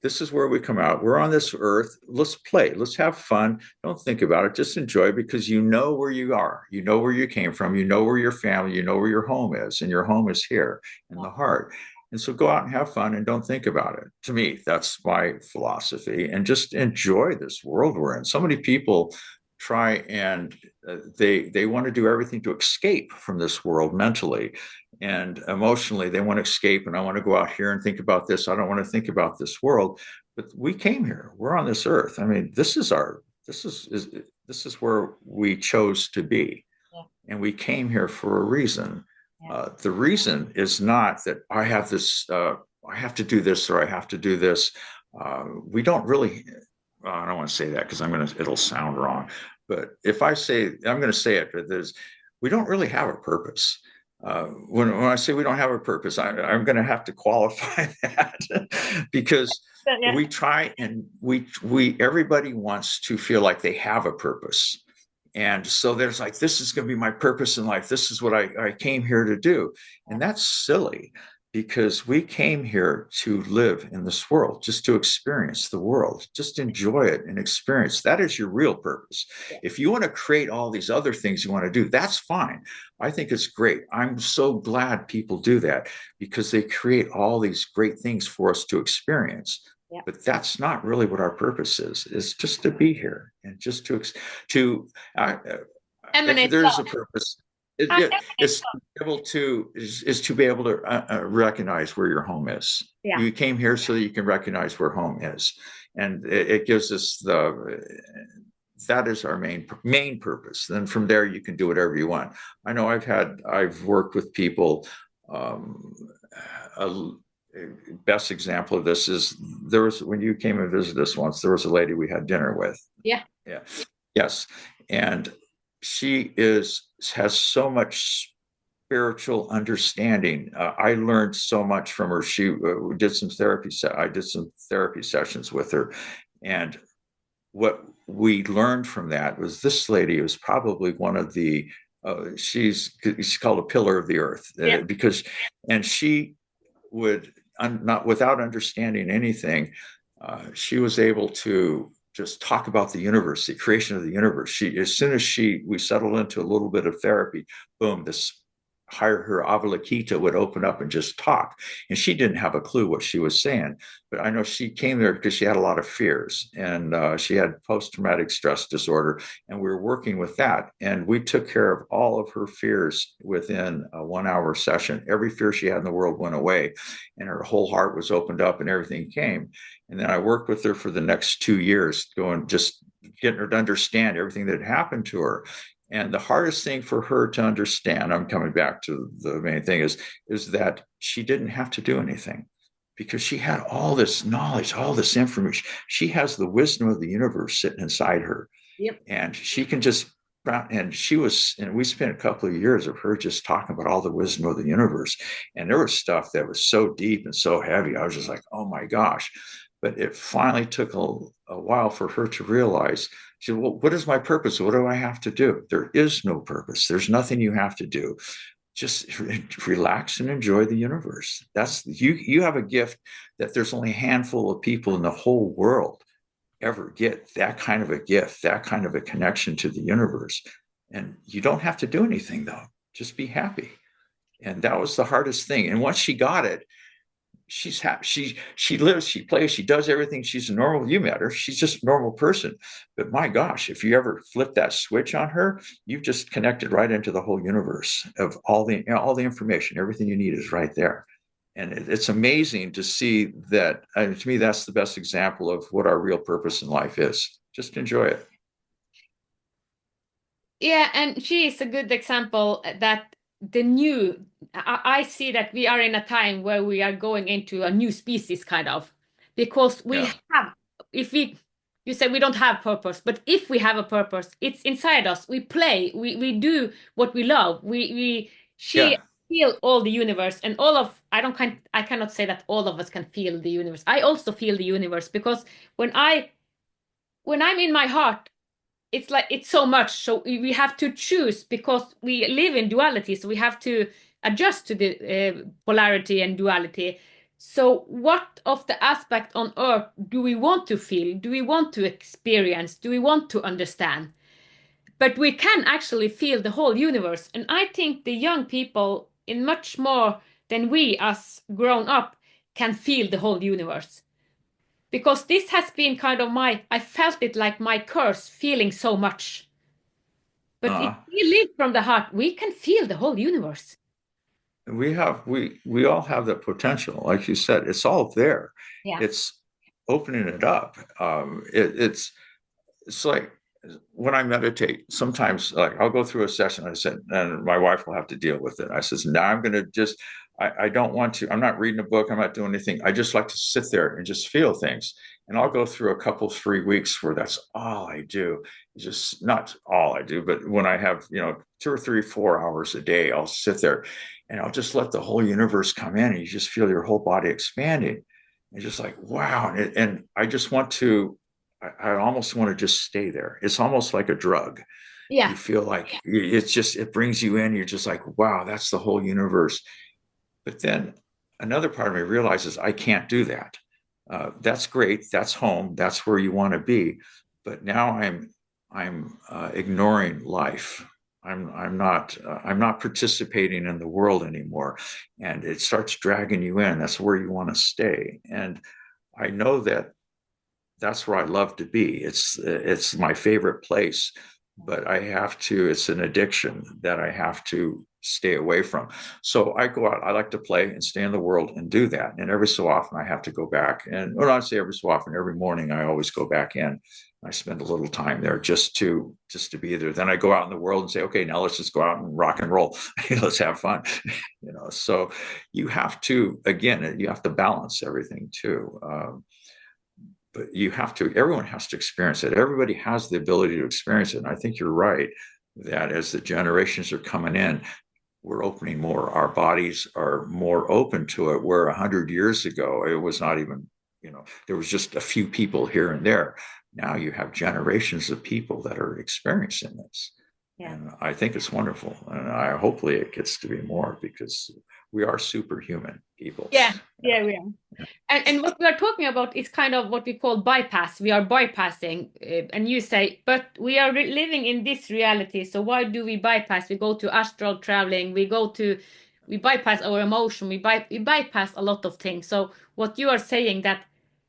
This is where we come out. We're on this earth. Let's play. Let's have fun. Don't think about it. Just enjoy because you know where you are. You know where you came from. You know where your family, you know where your home is, and your home is here in the heart. And so go out and have fun and don't think about it. To me, that's my philosophy. And just enjoy this world we're in. So many people try and they want to do everything to escape from this world mentally and emotionally. They want to escape, and I want to go out here and think about this. I don't want to think about this world. But we came here. We're on this earth. I mean, this is where we chose to be, and we came here for a reason. The reason is not that I have this. I have to do this or I have to do this. We don't really. I don't want to say that because it'll sound wrong. But if I say, I'm going to say it, we don't really have a purpose. When I say we don't have a purpose, I'm going to have to qualify that because
Yeah.
we try and everybody wants to feel like they have a purpose. And so there's like, this is going to be my purpose in life. This is what I came here to do. And that's silly because we came here to live in this world, just to experience the world, just enjoy it and experience. That is your real purpose.
Yeah.
If you want to create all these other things you want to do, that's fine. I think it's great. I'm so glad people do that because they create all these great things for us to experience.
Yeah.
But that's not really what our purpose is. It's just to be here and just to uh, if
Emanate
there's a
love.
purpose,
Emanate
it's to
love.
be able to is to be able to recognize where your home is.
Yeah.
You came here so that you can recognize where home is, and it gives us the that is our main purpose. Then from there you can do whatever you want. I know I've worked with people. Um, a best example of this is there was when you came and visited us once. There was a lady we had dinner with.
Yeah.
Yeah. Yes. And she has so much spiritual understanding. I learned so much from her. She did some therapy. I did some therapy sessions with her, and what we learned from that was this lady was probably one of the she's called a pillar of the earth
Yeah.
because and she would not without understanding anything, she was able to just talk about the universe, the creation of the universe. She, as soon as we settled into a little bit of therapy, boom, this her Avalokita would open up and just talk. And she didn't have a clue what she was saying. But I know she came there because she had a lot of fears and she had post-traumatic stress disorder. And we were working with that. And we took care of all of her fears within a 1 hour session. Every fear she had in the world went away and her whole heart was opened up and everything came. And then I worked with her for the next 2 years, going just getting her to understand everything that had happened to her. And the hardest thing for her to understand, I'm coming back to the main thing, is that she didn't have to do anything because she had all this knowledge, all this information. She has the wisdom of the universe sitting inside her.
Yep.
And she can just, and we spent a couple of years of her just talking about all the wisdom of the universe. And there was stuff that was so deep and so heavy. I was just like, oh my gosh. But it finally took a while for her to realize, she said, well, what is my purpose? What do I have to do? There is no purpose. There's nothing you have to do. Just relax and enjoy the universe. That's you have a gift that there's only a handful of people in the whole world ever get that kind of a gift, that kind of a connection to the universe. And you don't have to do anything though. Just be happy. And that was the hardest thing. And once she got it, she's happy. She lives, she plays, she does everything. She's a normal. You met her. She's just a normal person. But my gosh, if you ever flip that switch on her, you've just connected right into the whole universe of all the information. Everything you need is right there. And it's amazing to see that. To me, that's the best example of what our real purpose in life is. Just enjoy it.
Yeah, and she is a good example that the new, I see that we are in a time where we are going into a new species kind of, because we
Yeah.
have, if we, you said we don't have purpose, but if we have a purpose, it's inside us. We play, we do what we love. She
Yeah.
feel all the universe and all of, I cannot say that all of us can feel the universe. I also feel the universe because when when I'm in my heart, it's like it's so much so we have to choose because we live in duality, so we have to adjust to the polarity and duality. So what of the aspect on earth do we want to feel, do we want to experience, do we want to understand? But we can actually feel the whole universe, and I think the young people in much more than we as grown up can feel the whole universe, because this has been kind of I felt it like my curse, feeling so much. But if
Uh,
we live from the heart, we can feel the whole universe.
we all have that potential, like you said. It's all there.
Yeah.
It's opening it up. It's like when I meditate, sometimes like I'll go through a session, I said, and my wife will have to deal with it. I says, now I'm going to just, I don't want to, I'm not reading a book. I'm not doing anything. I just like to sit there and just feel things. And I'll go through a couple, 3 weeks where that's all I do. It's just not all I do, but when I have, 2 or 3, 4 hours a day, I'll sit there and I'll just let the whole universe come in and you just feel your whole body expanding. It's just like, wow. And I just want to, I almost want to just stay there. It's almost like a drug.
Yeah.
You feel like it's just, it brings you in. You're just like, wow, that's the whole universe. But then another part of me realizes I can't do that. That's great. That's home. That's where you want to be. But now I'm ignoring life. I'm not participating in the world anymore, and it starts dragging you in. That's where you want to stay. And I know that that's where I love to be. It's my favorite place, but I have to. It's an addiction that I have to stay away from. So I go out. I like to play and stay in the world and do that. And every so often, I have to go back. And when I say every so often, every morning, I always go back in. I spend a little time there just to be there. Then I go out in the world and say, okay, now let's just go out and rock and roll. Let's have fun. So you have to, again, you have to balance everything too. But everyone has to experience it. Everybody has the ability to experience it. And I think you're right that as the generations are coming in, we're opening more. Our bodies are more open to it. Where 100 years ago, it was not even, there was just a few people here and there. Now you have generations of people that are experiencing this.
Yeah.
And I think it's wonderful. And hopefully it gets to be more, because we are superhuman people.
Yeah, yeah, we are. And what we are talking about is kind of what we call bypass. We are bypassing, and you say, but we are living in this reality. So why do we bypass? We go to astral traveling. We bypass our emotion. We bypass a lot of things. So what you are saying that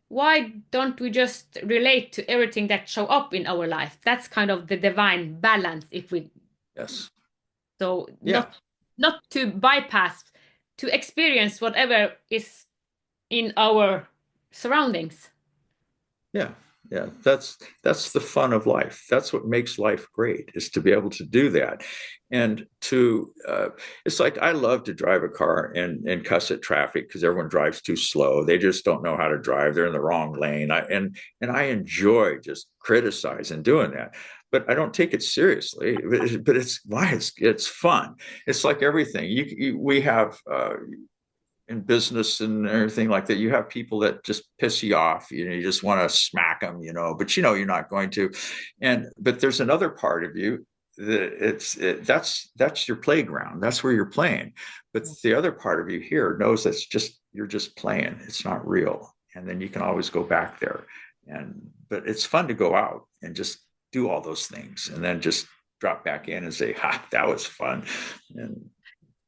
why don't we just relate to everything that show up in our life? That's kind of the divine balance. If we
Yes.
so
Yeah.
not to bypass, to experience whatever is in our surroundings.
Yeah, yeah. That's the fun of life. That's what makes life great, is to be able to do that. And it's like I love to drive a car and cuss at traffic because everyone drives too slow. They just don't know how to drive. They're in the wrong lane. And I enjoy just criticizing doing that. But I don't take it seriously. But it's why it's fun. It's like everything. We have in business and everything like that, you have people that just piss you off. You just want to smack them, but you're not going to. But there's another part of you that that's your playground. That's where you're playing. But the other part of you here knows you're just playing. It's not real. And then you can always go back there. But it's fun to go out and just do all those things, and then just drop back in and say, "Ha, that was fun." And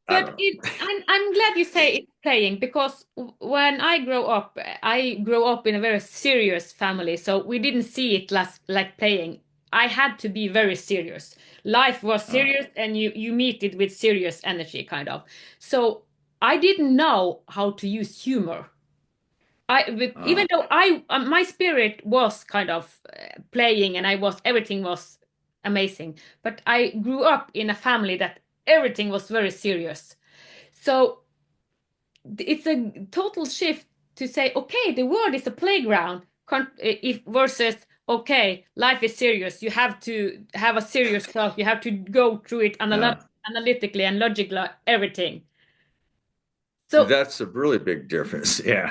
I
But
don't
it,
know.
I'm glad you say it's playing because when I grew up in a very serious family, so we didn't see it like playing. I had to be very serious. Life was
Uh,
serious, and you meet it with serious energy, kind of. So I didn't know how to use humor.
uh,
Even though my spirit was kind of playing, and everything was amazing, but I grew up in a family that everything was very serious. So it's a total shift to say, okay, the world is a playground, if versus okay, life is serious. You have to have a serious talk. You have to go through it
yeah.
analytically and logically, everything. So
That's a really big difference. Yeah,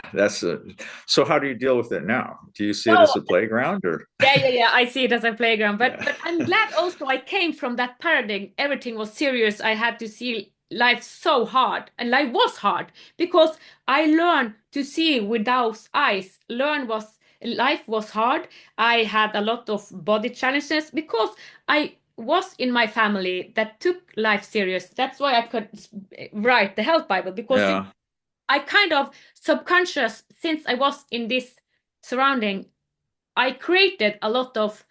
so how do you deal with it now? Do you see it
no,
as a playground or?
yeah. I see it as a playground, but
Yeah.
I'm glad also I came from that paradigm. Everything was serious. I had to see life so hard, and life was hard because I learned to see with those eyes. Learn was Life was hard. I had a lot of body challenges because I was in my family that took life serious. That's why I could write the health Bible because
Yeah.
I kind of subconscious since I was in this surrounding. I created a lot of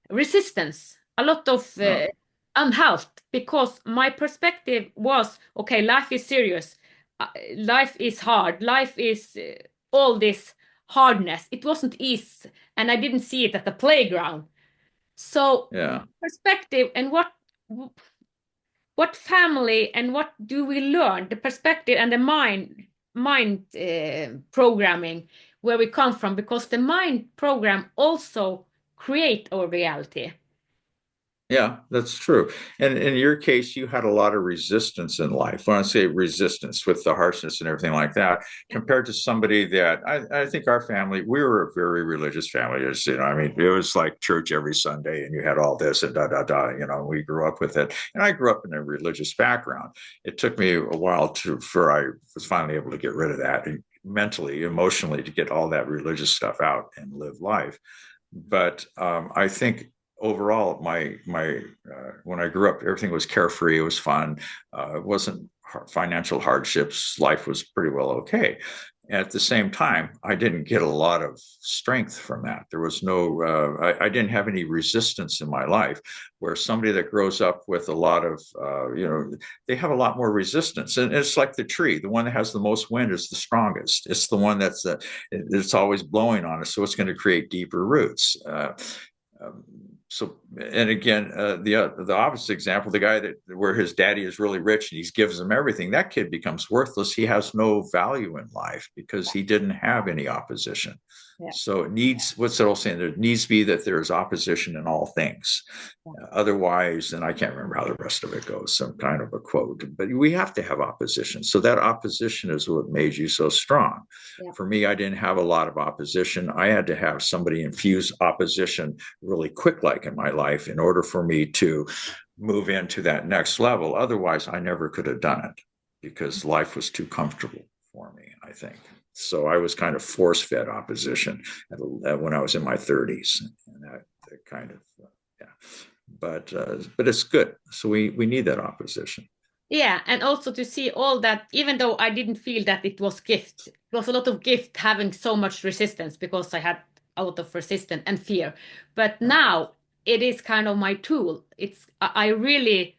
resistance, a lot of
Oh,
unhealth because my perspective was okay, life is serious, life is hard, life is all this hardness. It wasn't easy, and I didn't see it as a playground. So,
yeah.
perspective and what family and what do we learn, the perspective and the mind programming where we come from, because the mind program also create our reality.
Yeah, that's true. And in your case, you had a lot of resistance in life. When I say resistance with the harshness and everything like that,
Yeah.
compared to somebody that I think our family, we were a very religious family. I mean, it was like church every Sunday and you had all this and da, da, da, we grew up with it. And I grew up in a religious background. It took me a while for I was finally able to get rid of that and mentally, emotionally, to get all that religious stuff out and live life. But I think overall, my when I grew up, everything was carefree. It was fun. It wasn't financial hardships. Life was pretty well okay. At the same time, I didn't get a lot of strength from that. There was no, I didn't have any resistance in my life. Where somebody that grows up with a lot of, they have a lot more resistance. And it's like the tree. The one that has the most wind is the strongest. It's the one it's always blowing on us. So it's going to create deeper roots. Um, so, and again, the opposite example, the guy that where his daddy is really rich and he gives him everything, that kid becomes worthless. He has no value in life because he didn't have any opposition.
Yeah.
So it needs, what's that old saying? There needs to be that there's opposition in all things. Otherwise, and I can't remember how the rest of it goes, some kind of a quote, but we have to have opposition. So that opposition is what made you so strong.
Yeah.
For me, I didn't have a lot of opposition. I had to have somebody infuse opposition really quick, like in my life, in order for me to move into that next level. Otherwise, I never could have done it because life was too comfortable for me, I think. So I was kind of force fed opposition when I was in my 30s. And that kind of, yeah. But it's good. So we need that opposition.
Yeah, and also to see all that, even though I didn't feel that it was gift, it was a lot of gift having so much resistance because I had a lot of resistance and fear. But
Yeah.
now it is kind of my tool. I really,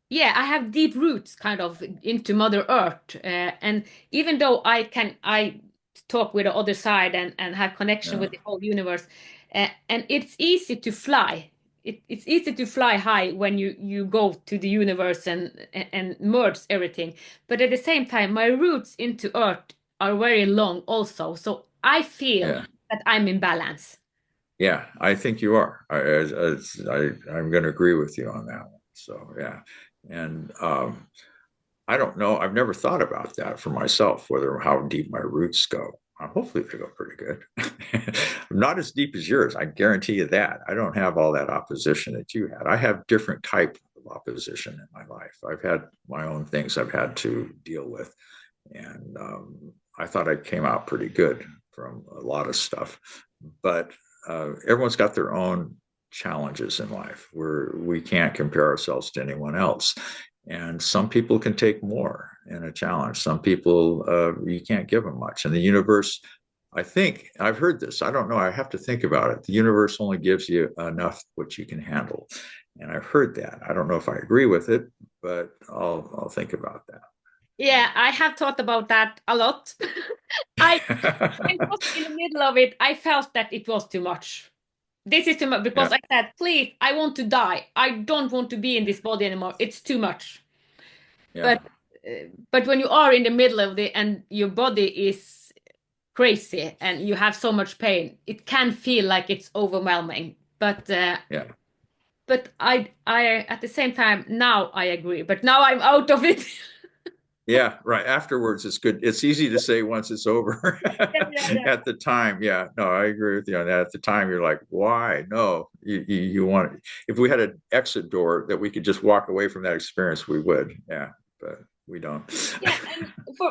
yeah, I have deep roots kind of into Mother Earth. And even though I talk with the other side and have connection
Yeah.
with the whole universe, and it's easy to fly. It's easy to fly high when you go to the universe and merge everything. But at the same time, my roots into Earth are very long also. So I feel
Yeah.
that I'm in balance.
Yeah, I think you are. I'm going to agree with you on that one. So yeah, and I don't know. I've never thought about that for myself, whether how deep my roots go. Hopefully, they go pretty good. Not as deep as yours. I guarantee you that. I don't have all that opposition that you had. I have different type of opposition in my life. I've had my own things I've had to deal with, and I thought I came out pretty good from a lot of stuff. But everyone's got their own challenges in life where we can't compare ourselves to anyone else. And some people can take more in a challenge. Some people, you can't give them much. And the universe, I think, I've heard this. I don't know. I have to think about it. The universe only gives you enough what you can handle. And I've heard that. I don't know if I agree with it, but I'll think about
Yeah, I have thought about that a lot. I When I was in the middle of it, I felt that it was too much. This is too much because
that.
I said, please, I want to die. I don't want to be in this body anymore. It's too much.
Yeah.
But but when you are in the middle of it and your body is crazy and you have so much pain, it can feel like it's overwhelming.
Yeah.
But I at the same time now I agree. But now I'm out of it.
Yeah, right. Afterwards, it's good. It's easy to say once it's over.
Yeah, yeah, yeah.
At the time, yeah, no, I agree with you on that. At the time, you're like, why? No, you want, if we had an exit door that we could just walk away from that experience, we would. Yeah, but we don't.
Yeah, and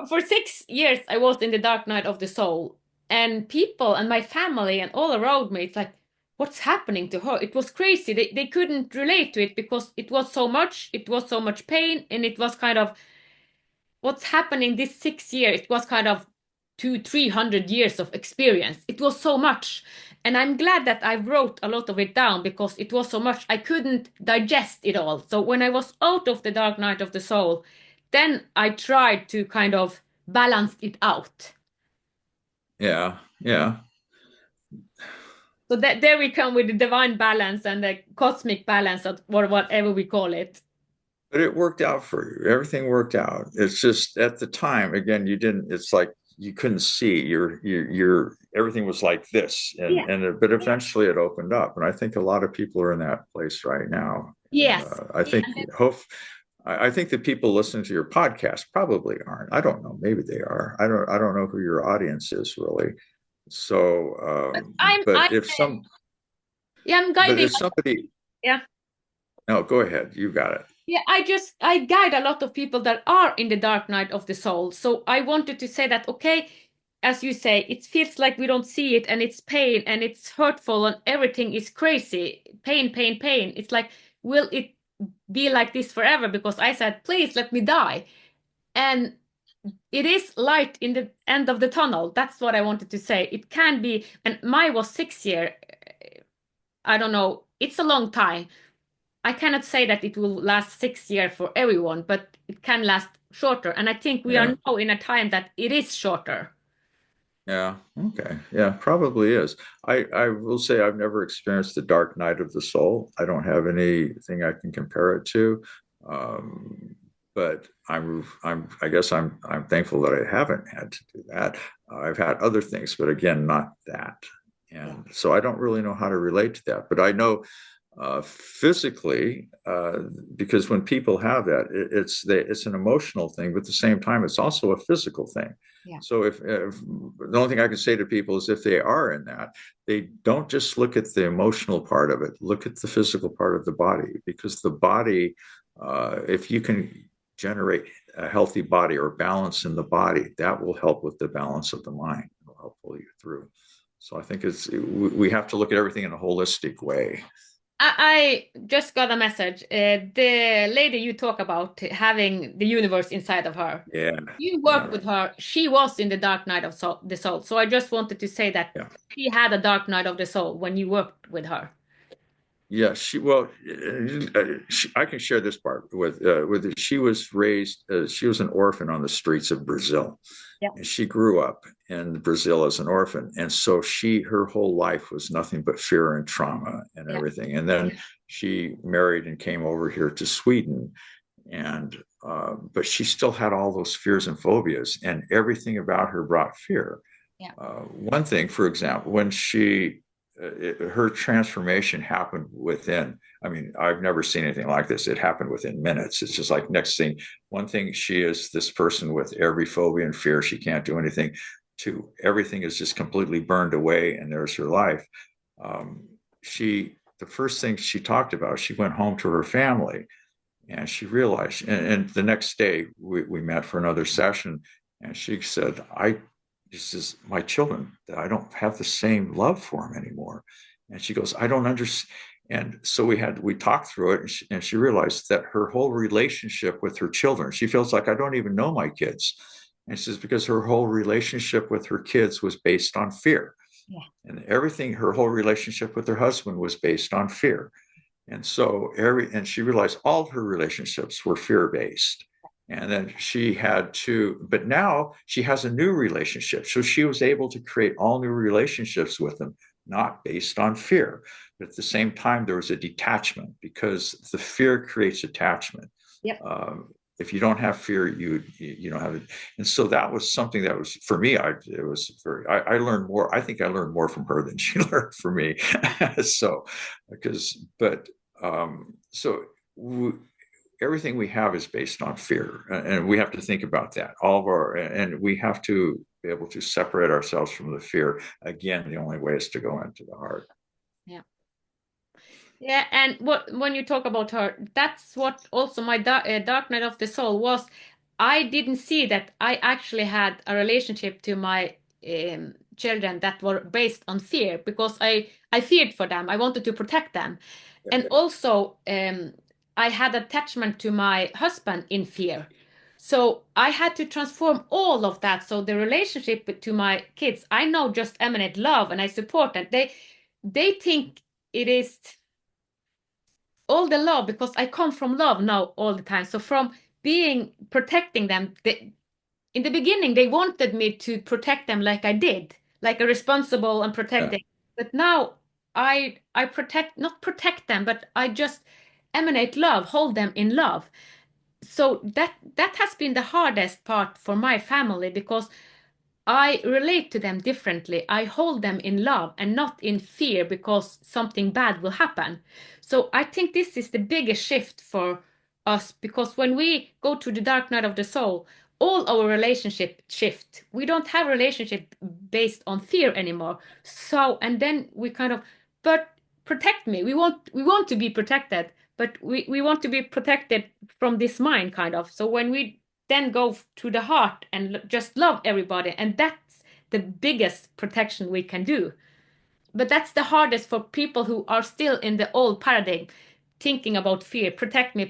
for 6 years I was in the dark night of the soul, and people and my family and all around me, it's like, what's happening to her? It was crazy. They couldn't relate to it because it was so much pain, and it was kind of what's happening this 6 years. It was kind of 300 years of experience. It was so much. And I'm glad that I wrote a lot of it down because it was so much. I couldn't digest it all. So when I was out of the dark night of the soul, then I tried to kind of balance it out.
Yeah, yeah.
So that there we come with the divine balance and the cosmic balance or whatever we call it.
But it worked out for you. Everything worked out. It's just at the time, again, you didn't, it's like you couldn't see. Your everything was like this,
Yeah.
but eventually it opened up, and I think a lot of people are in that place right now. And
Yes.
I
Yeah.
think I think the people listening to your podcast probably aren't. I don't know. Maybe they are. I don't know who your audience is really. So,
But I'm
but if some,
yeah, I'm
but
guiding.
if somebody,
Yeah.
no, go ahead. You got it.
Yeah, I guide a lot of people that are in the dark night of the soul. So I wanted to say that, okay, as you say, it feels like we don't see it and it's pain and it's hurtful and everything is crazy. Pain, pain, pain. It's like, will it be like this forever? Because I said, please let me die. And it is light in the end of the tunnel. That's what I wanted to say. It can be, and mine was 6 year. I don't know. It's a long time. I cannot say that it will last 6 years for everyone, but it can last shorter. And I think we
Yeah.
are now in a time that it is shorter.
Yeah. Okay. Yeah, probably is. I will say I've never experienced the dark night of the soul. I don't have anything I can compare it to. Um, but I guess I'm thankful that I haven't had to do that. I've had other things, but again, not that.
Yeah.
And so I don't really know how to relate to that. But I know physically, because when people have that, it's an emotional thing, but at the same time, it's also a physical thing.
Yeah.
So if the only thing I can say to people is if they are in that, they don't just look at the emotional part of it, look at the physical part of the body, because the body, if you can generate a healthy body or balance in the body, that will help with the balance of the mind. It'll help pull you through. So I think we have to look at everything in a holistic way.
I just got a message. The lady you talk about having the universe inside of her.
Yeah,
You worked
yeah,
with her. She was in the dark night of the soul. So I just wanted to say that
yeah.
she had a dark night of the soul when you worked with her.
Yeah, I can share this part with she was raised she was an orphan on the streets of Brazil,
Yeah.
and she grew up in Brazil as an orphan, and so her whole life was nothing but fear and trauma and
Yeah.
everything. And then she married and came over here to Sweden, and but she still had all those fears and phobias, and everything about her brought fear.
Yeah.
One thing, for example, when her transformation happened within, I mean, I've never seen anything like this. It happened within minutes. It's just like next thing, one thing, she is this person with every phobia and fear. She can't do anything. To everything is just completely burned away, and there's her life. The first thing she talked about, she went home to her family, and she realized, and the next day we met for another session, and she said, this is my children, that I don't have the same love for them anymore. And she goes, I don't understand. And so we talked through it, and she realized that her whole relationship with her children, she feels like I don't even know my kids. And she says, because her whole relationship with her kids was based on fear.
Yeah.
And everything, her whole relationship with her husband was based on fear. And so and she realized all of her relationships were fear based. And then she had to, but now she has a new relationship. So she was able to create all new relationships with them, not based on fear. But at the same time, there was a detachment because the fear creates attachment.
Yep.
If you don't have fear, you don't have it. And so that was something that was for me. I learned more. I think I learned more from her than she learned from me. So because but so everything we have is based on fear, and we have to think about that. And we have to be able to separate ourselves from the fear. Again, the only way is to go into the heart.
Yeah. Yeah, and when you talk about her, that's what also my dark night of the soul was. I didn't see that I actually had a relationship to my children that were based on fear because I feared for them. I wanted to protect them,
Yeah.
and also I had attachment to my husband in fear. So I had to transform all of that. So the relationship to my kids, I know just emanate love, and I support them. They think it is all the love because I come from love now all the time. So from being protecting them, in the beginning they wanted me to protect them like I did, like a responsible and
Yeah.
protecting. But now I protect not protect them, but I just emanate love, hold them in love. So that has been the hardest part for my family because I relate to them differently. I hold them in love and not in fear because something bad will happen. So I think this is the biggest shift for us, because when we go to the dark night of the soul, all our relationship shift. We don't have relationship based on fear anymore. So, and then we kind of, but protect me. We want to be protected, but we want to be protected from this mind kind of. So when we then go to the heart and just love everybody, and that's the biggest protection we can do. But that's the hardest for people who are still in the old paradigm, thinking about fear, protect me,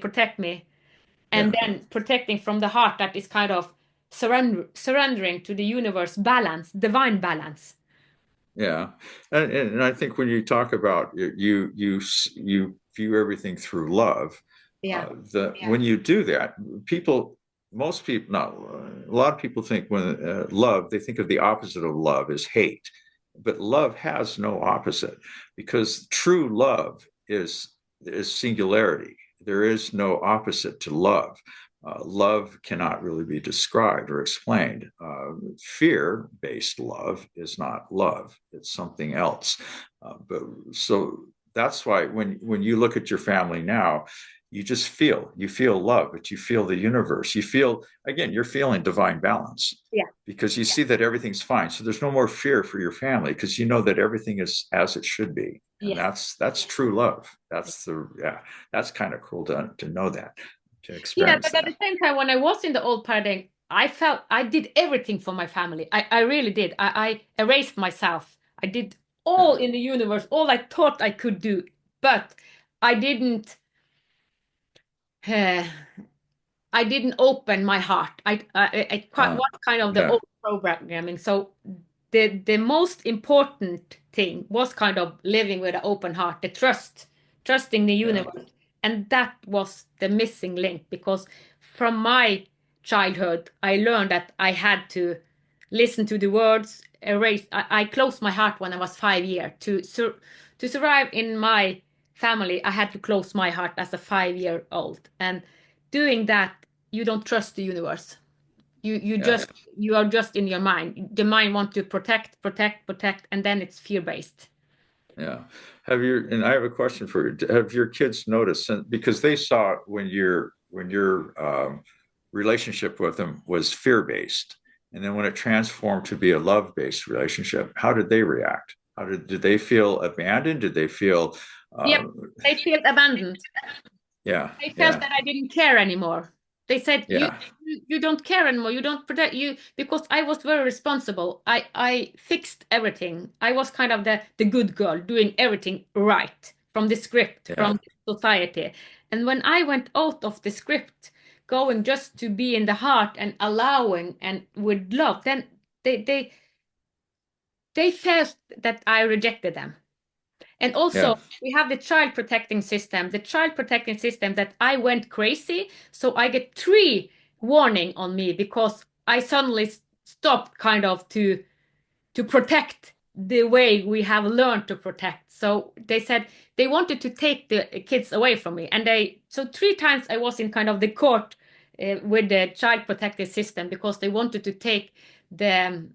and
Yeah.
then protecting from the heart that is kind of surrendering to the universe balance, divine balance.
Yeah, and I think when you talk about you view everything through love,
Yeah.
the when you do that, people, most people, not a lot of people think when love, they think of the opposite of love as hate, but love has no opposite because true love is singularity. There is no opposite to love. Love cannot really be described or explained. Fear based love is not love, it's something else. But so that's why when you look at your family now, you feel love, but you feel the universe. You feel, again, you're feeling divine balance
Yeah.
because you see that everything's fine. So there's no more fear for your family because you know that everything is as it should be. And
Yes.
that's true love. Yeah, that's kind of cool to know that, to
Yeah,
experience
but at
that.
the same time, when I was in the old paradigm, I felt I did everything for my family. I really did. I erased myself. I did
Yeah,
all in the universe, all I thought I could do. But I didn't. Uh, I didn't open my heart. I quite
uh,
was kind of the
yeah,
old programming. So the most important thing was kind of living with an open heart, the trusting the
yeah,
universe, and that was the missing link, because from my childhood I learned that I had to listen to the words, erase. I closed my heart when I was 5 years to survive in my family. I had to close my heart as a 5 year old, and doing that, you don't trust the universe. You
yeah,
just you are just in your mind. The mind wants to protect, and then it's fear based.
yeah. And I have a question for you. Have your kids noticed, because they saw when your relationship with them was fear based, and then when it transformed to be a love based relationship, how did they react? Did they feel abandoned? Did they feel,
Yeah,
um,
they felt abandoned.
yeah,
They felt
yeah,
that I didn't care anymore. They said,
yeah,
you don't care anymore. You don't protect you, because I was very responsible. I fixed everything. I was kind of the good girl, doing everything right from the script,
yeah,
from the society. And when I went out of the script, going just to be in the heart and allowing and with love, then they they they felt that I rejected them. And
yeah,
also, we have the child protecting system that I went crazy. So I get three warning on me because I suddenly stopped kind of to protect the way we have learned to protect. So they said they wanted to take the kids away from me. And so three times I was in kind of the court with the child protective system, because they wanted to take the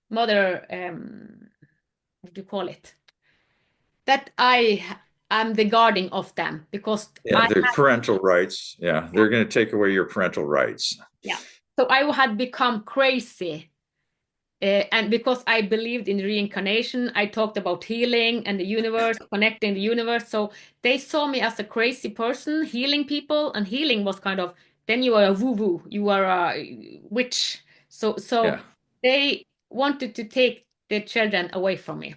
mother, what do you call it? That I am the guardian of them, because
yeah.
I
The
had,
parental rights. Yeah, they're going to take away your parental rights.
yeah. So I had become crazy. And because I believed in reincarnation, I talked about healing and the universe, connecting the universe. So they saw me as a crazy person, healing people, and healing was kind of, then you are a woo-woo, you are a witch. So
Yeah,
they wanted to take the children away from me.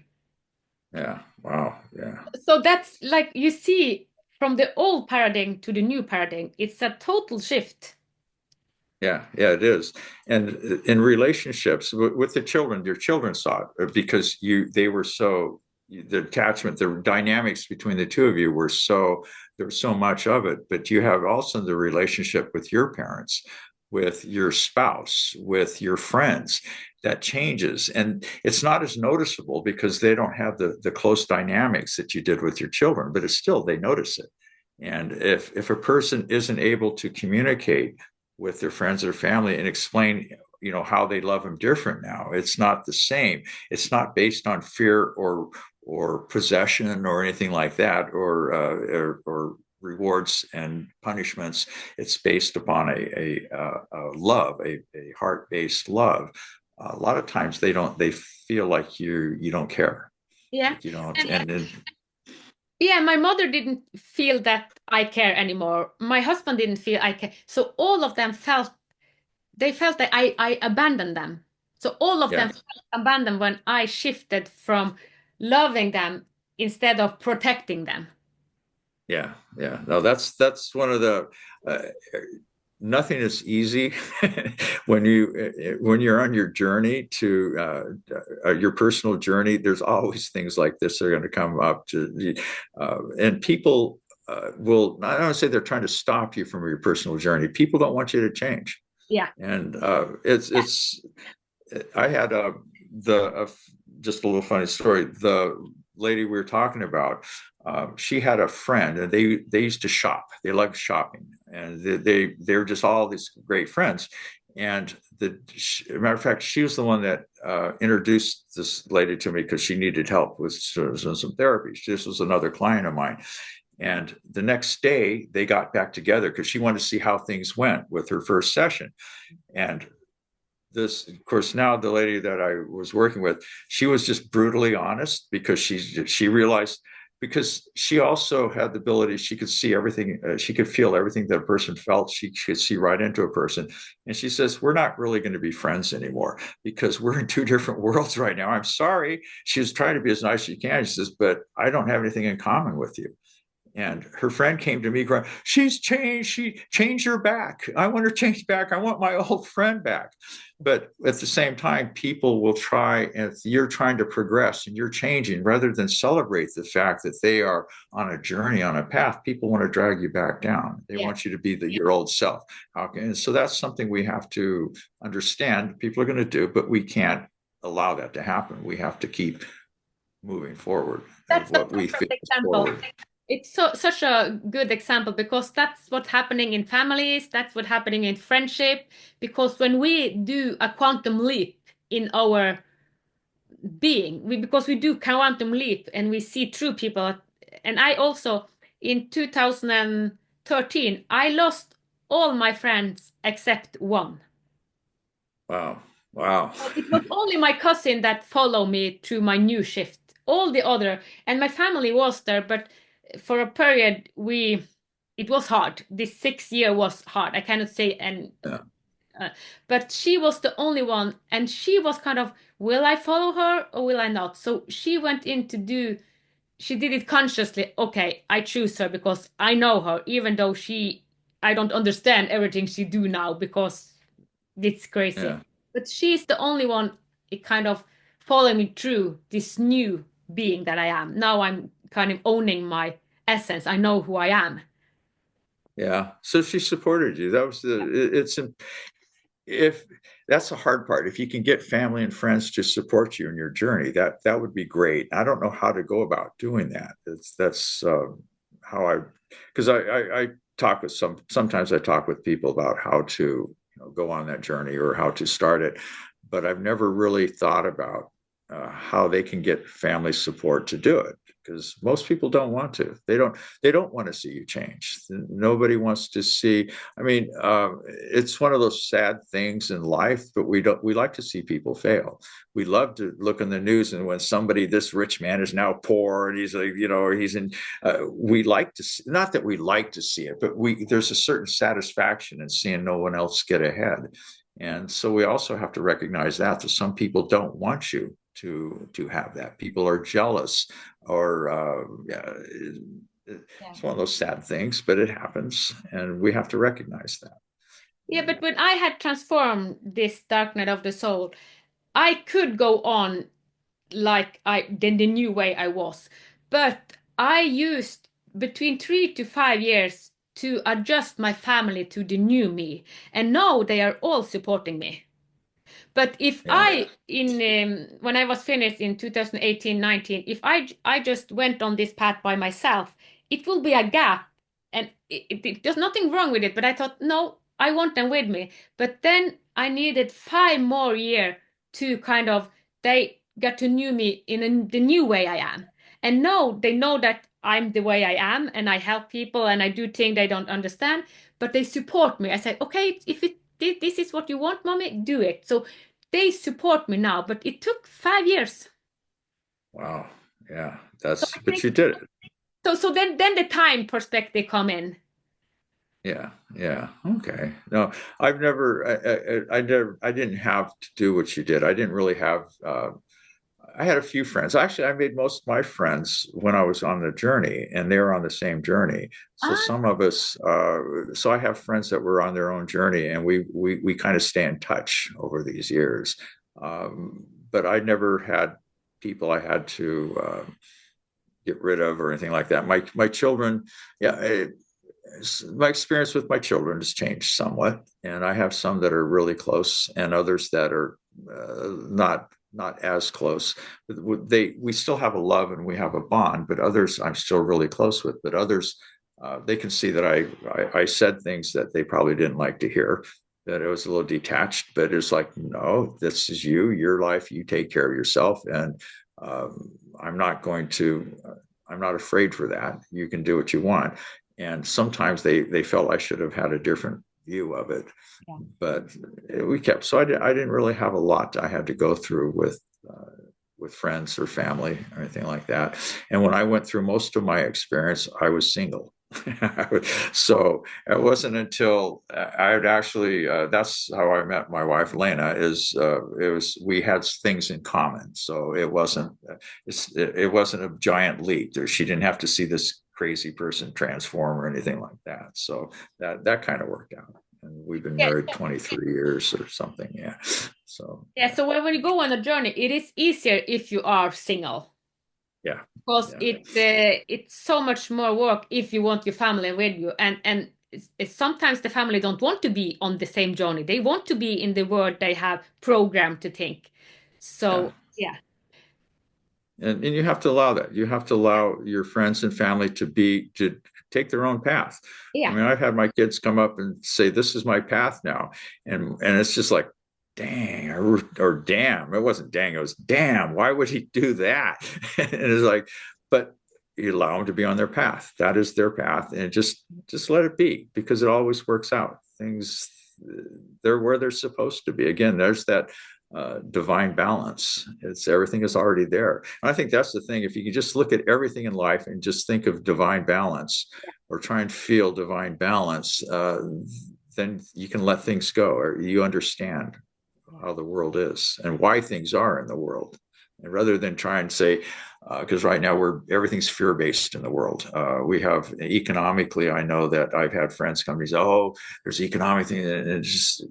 yeah. Wow. Yeah.
So that's like you see from the old paradigm to the new paradigm, it's a total shift.
Yeah, yeah, it is. And in relationships with the children, your children saw it because they were so, the attachment, the dynamics between the two of you were so, there was so much of it. But you have also the relationship with your parents, with your spouse, with your friends, that changes. And it's not as noticeable because they don't have the close dynamics that you did with your children, but it's still, they notice it. And if a person isn't able to communicate with their friends or family and explain how they love him different now. It's not the same. It's not based on fear or possession or anything like that, or rewards and punishments. It's based upon a love, a heart-based love. A lot of times they feel like you don't care,
Yeah.
like you don't,
And
and
yeah, my mother didn't feel that I care anymore. My husband didn't feel I care. So all of them felt that I abandoned them. So all of them
yeah.
felt abandoned when I shifted from loving them instead of protecting them.
Yeah, yeah. No, that's one of the uh, nothing is easy when you're on your journey to your personal journey. There's always things like this that are going to come up and people will. I don't say they're trying to stop you from your personal journey. People don't want you to change,
Yeah.
and it's. I had just a little funny story. The lady we were talking about, she had a friend, and they used to shop. They loved shopping, and they're just all these great friends. And matter of fact, she was the one that introduced this lady to me because she needed help with some therapy. This was another client of mine. And the next day, they got back together because she wanted to see how things went with her first session. And this, of course, now the lady that I was working with, she was just brutally honest because she realized, because she also had the ability, she could see everything, she could feel everything that a person felt. She could see right into a person. And she says, we're not really going to be friends anymore because we're in two different worlds right now. I'm sorry. She was trying to be as nice as she can. She says, but I don't have anything in common with you. And her friend came to me crying, she's changed. She changed her back. I want her changed back. I want my old friend back. But at the same time, people will try, if you're trying to progress and you're changing, rather than celebrate the fact that they are on a journey, on a path, people want to drag you back down. They
Yeah.
want you to be your old self. And so that's something we have to understand people are going to do, but we can't allow that to happen. We have to keep moving forward
That's a
what we
perfect
feel is
example.
forward.
It's such a good example because that's what's happening in families, that's what's happening in friendship. Because when we do a quantum leap in our being, because we do quantum leap and we see true people. And I also, in 2013, I lost all my friends except one.
Wow. Wow.
It was only my cousin that followed me through my new shift. All the other, and my family was there, but for a period it was hard. This 6 year was hard. I cannot say and
Yeah.
uh, but she was the only one, and she was kind of, will I follow her or will I not? So she went in to do. She did it consciously. Okay, I choose her because I know her, even though I don't understand everything she do now because it's crazy.
Yeah.
But she's the only one it kind of following me through this new being that I am. Now I'm kind of owning my essence. I know who I am.
Yeah. So she supported you. That was it's if that's the hard part. If you can get family and friends to support you in your journey, that would be great. I don't know how to go about doing that. That's how because I talk with sometimes I talk with people about how to go on that journey or how to start it, but I've never really thought about how they can get family support to do it, because most people don't want to. They don't want to see you change. Nobody wants to see. I mean, it's one of those sad things in life, but we like to see people fail. We love to look in the news, and when somebody, this rich man is now poor, and he's like, or he's in. We like to see, not that we like to see it, but there's a certain satisfaction in seeing no one else get ahead. And so we also have to recognize that some people don't want you to have that. People are jealous, or yeah,
Yeah.
it's one of those sad things, but it happens, and we have to recognize that.
Yeah, but when I had transformed this dark night of the soul, I could go on like the new way I was. But I used between 3 to 5 years to adjust my family to the new me. And now they are all supporting me. But if
Yeah,
I in when I was finished in 2018, 19, if I just went on this path by myself, it will be a gap. And there's nothing wrong with it. But I thought, no, I want them with me. But then I needed 5 more years to kind of, they got to know me in the new way I am. And now they know that I'm the way I am and I help people and I do things they don't understand, but they support me. I say, okay, if this is what you want, mommy, do it. So they support me now, but it took 5 years.
Wow. Yeah.
So I
But
think
you did it.
so then the time perspective come in.
Yeah. Yeah. Okay. No, I didn't have to do what you did. I didn't really have, I had a few friends. Actually, I made most of my friends when I was on the journey, and they were on the same journey. So
Ah,
some of us, so I have friends that were on their own journey, and we kind of stay in touch over these years. But I never had people I had to get rid of or anything like that. My children, yeah, my experience with my children has changed somewhat, and I have some that are really close, and others that are not as close. We still have a love and we have a bond, but others I'm still really close with. But others, they can see that I said things that they probably didn't like to hear. That it was a little detached, but it's like, no, this is you, your life. You take care of yourself, and I'm not going to. I'm not afraid for that. You can do what you want. And sometimes they felt I should have had a different view of it,
yeah.
but we kept. So I didn't really have a lot I had to go through with friends or family or anything like that. And when I went through most of my experience, I was single. So it wasn't until I had actually that's how I met my wife Lena. We had things in common, so it wasn't a giant leap. She didn't have to see this crazy person transform or anything like that. So that kind of worked out. And we've been
Yes.
married 23 years or something. Yeah. So
Yeah, so when you go on a journey, it is easier if you are single
yeah,
because
yeah,
it's so much more work if you want your family with you, and it's sometimes the family don't want to be on the same journey. They want to be in the world they have programmed to think.
yeah.
So yeah,
And you have to allow that. You have to allow your friends and family to take their own path. I
yeah,
mean, I've had my kids come up and say, "This is my path now," and it's just like, dang, or damn. It wasn't dang. It was damn. Why would he do that? And it's like, but you allow them to be on their path. That is their path, and just let it be, because it always works out. Things they're where they're supposed to be. Again, there's that divine balance. It's everything is already there. And I think that's the thing. If you can just look at everything in life and just think of divine balance, or try and feel divine balance, then you can let things go, or you understand how the world is and why things are in the world. And rather than try and say, because right now everything's fear based in the world. We have economically. I know that I've had friends come and say, "Oh, there's economic thing," and it's just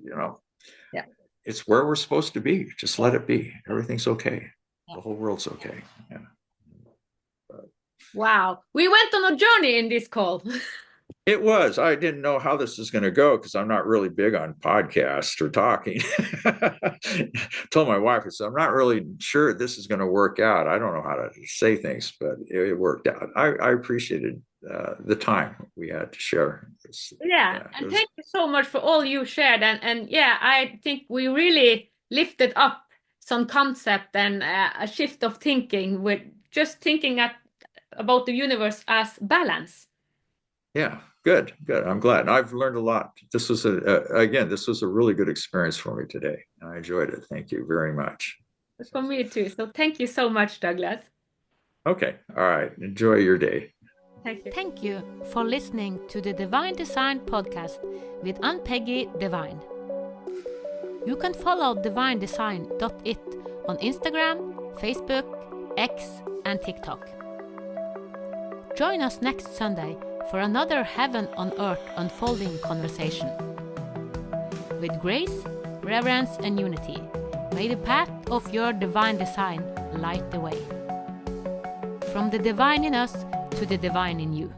yeah,
it's where we're supposed to be. Just let it be. Everything's okay.
yeah.
The whole world's okay. Yeah.
Wow, we went on a journey in this call.
It was. I didn't know how this is going to go because I'm not really big on podcasts or talking. Told my wife, I said, I'm not really sure this is going to work out. I don't know how to say things, but it worked out. I appreciated the time we had to share.
Yeah,
Yeah, it
and
was.
thank you so much for all you shared. And yeah, I think we really lifted up some concept and a shift of thinking with just thinking about the universe as balance.
Yeah, good, good. I'm glad. I've learned a lot. Again, this was a really good experience for me today. I enjoyed it. Thank you very much.
For me too. So thank you so much, Douglas.
Okay. All right. Enjoy your day.
Thank you.
Thank you for listening to the Divine Design podcast with Ann-Peggy Divine. You can follow divinedesign.it on Instagram, Facebook, X, and TikTok. Join us next Sunday for another Heaven on Earth unfolding conversation. With grace, reverence, and unity, may the path of your divine design light the way. From the divine in us to the divine in you.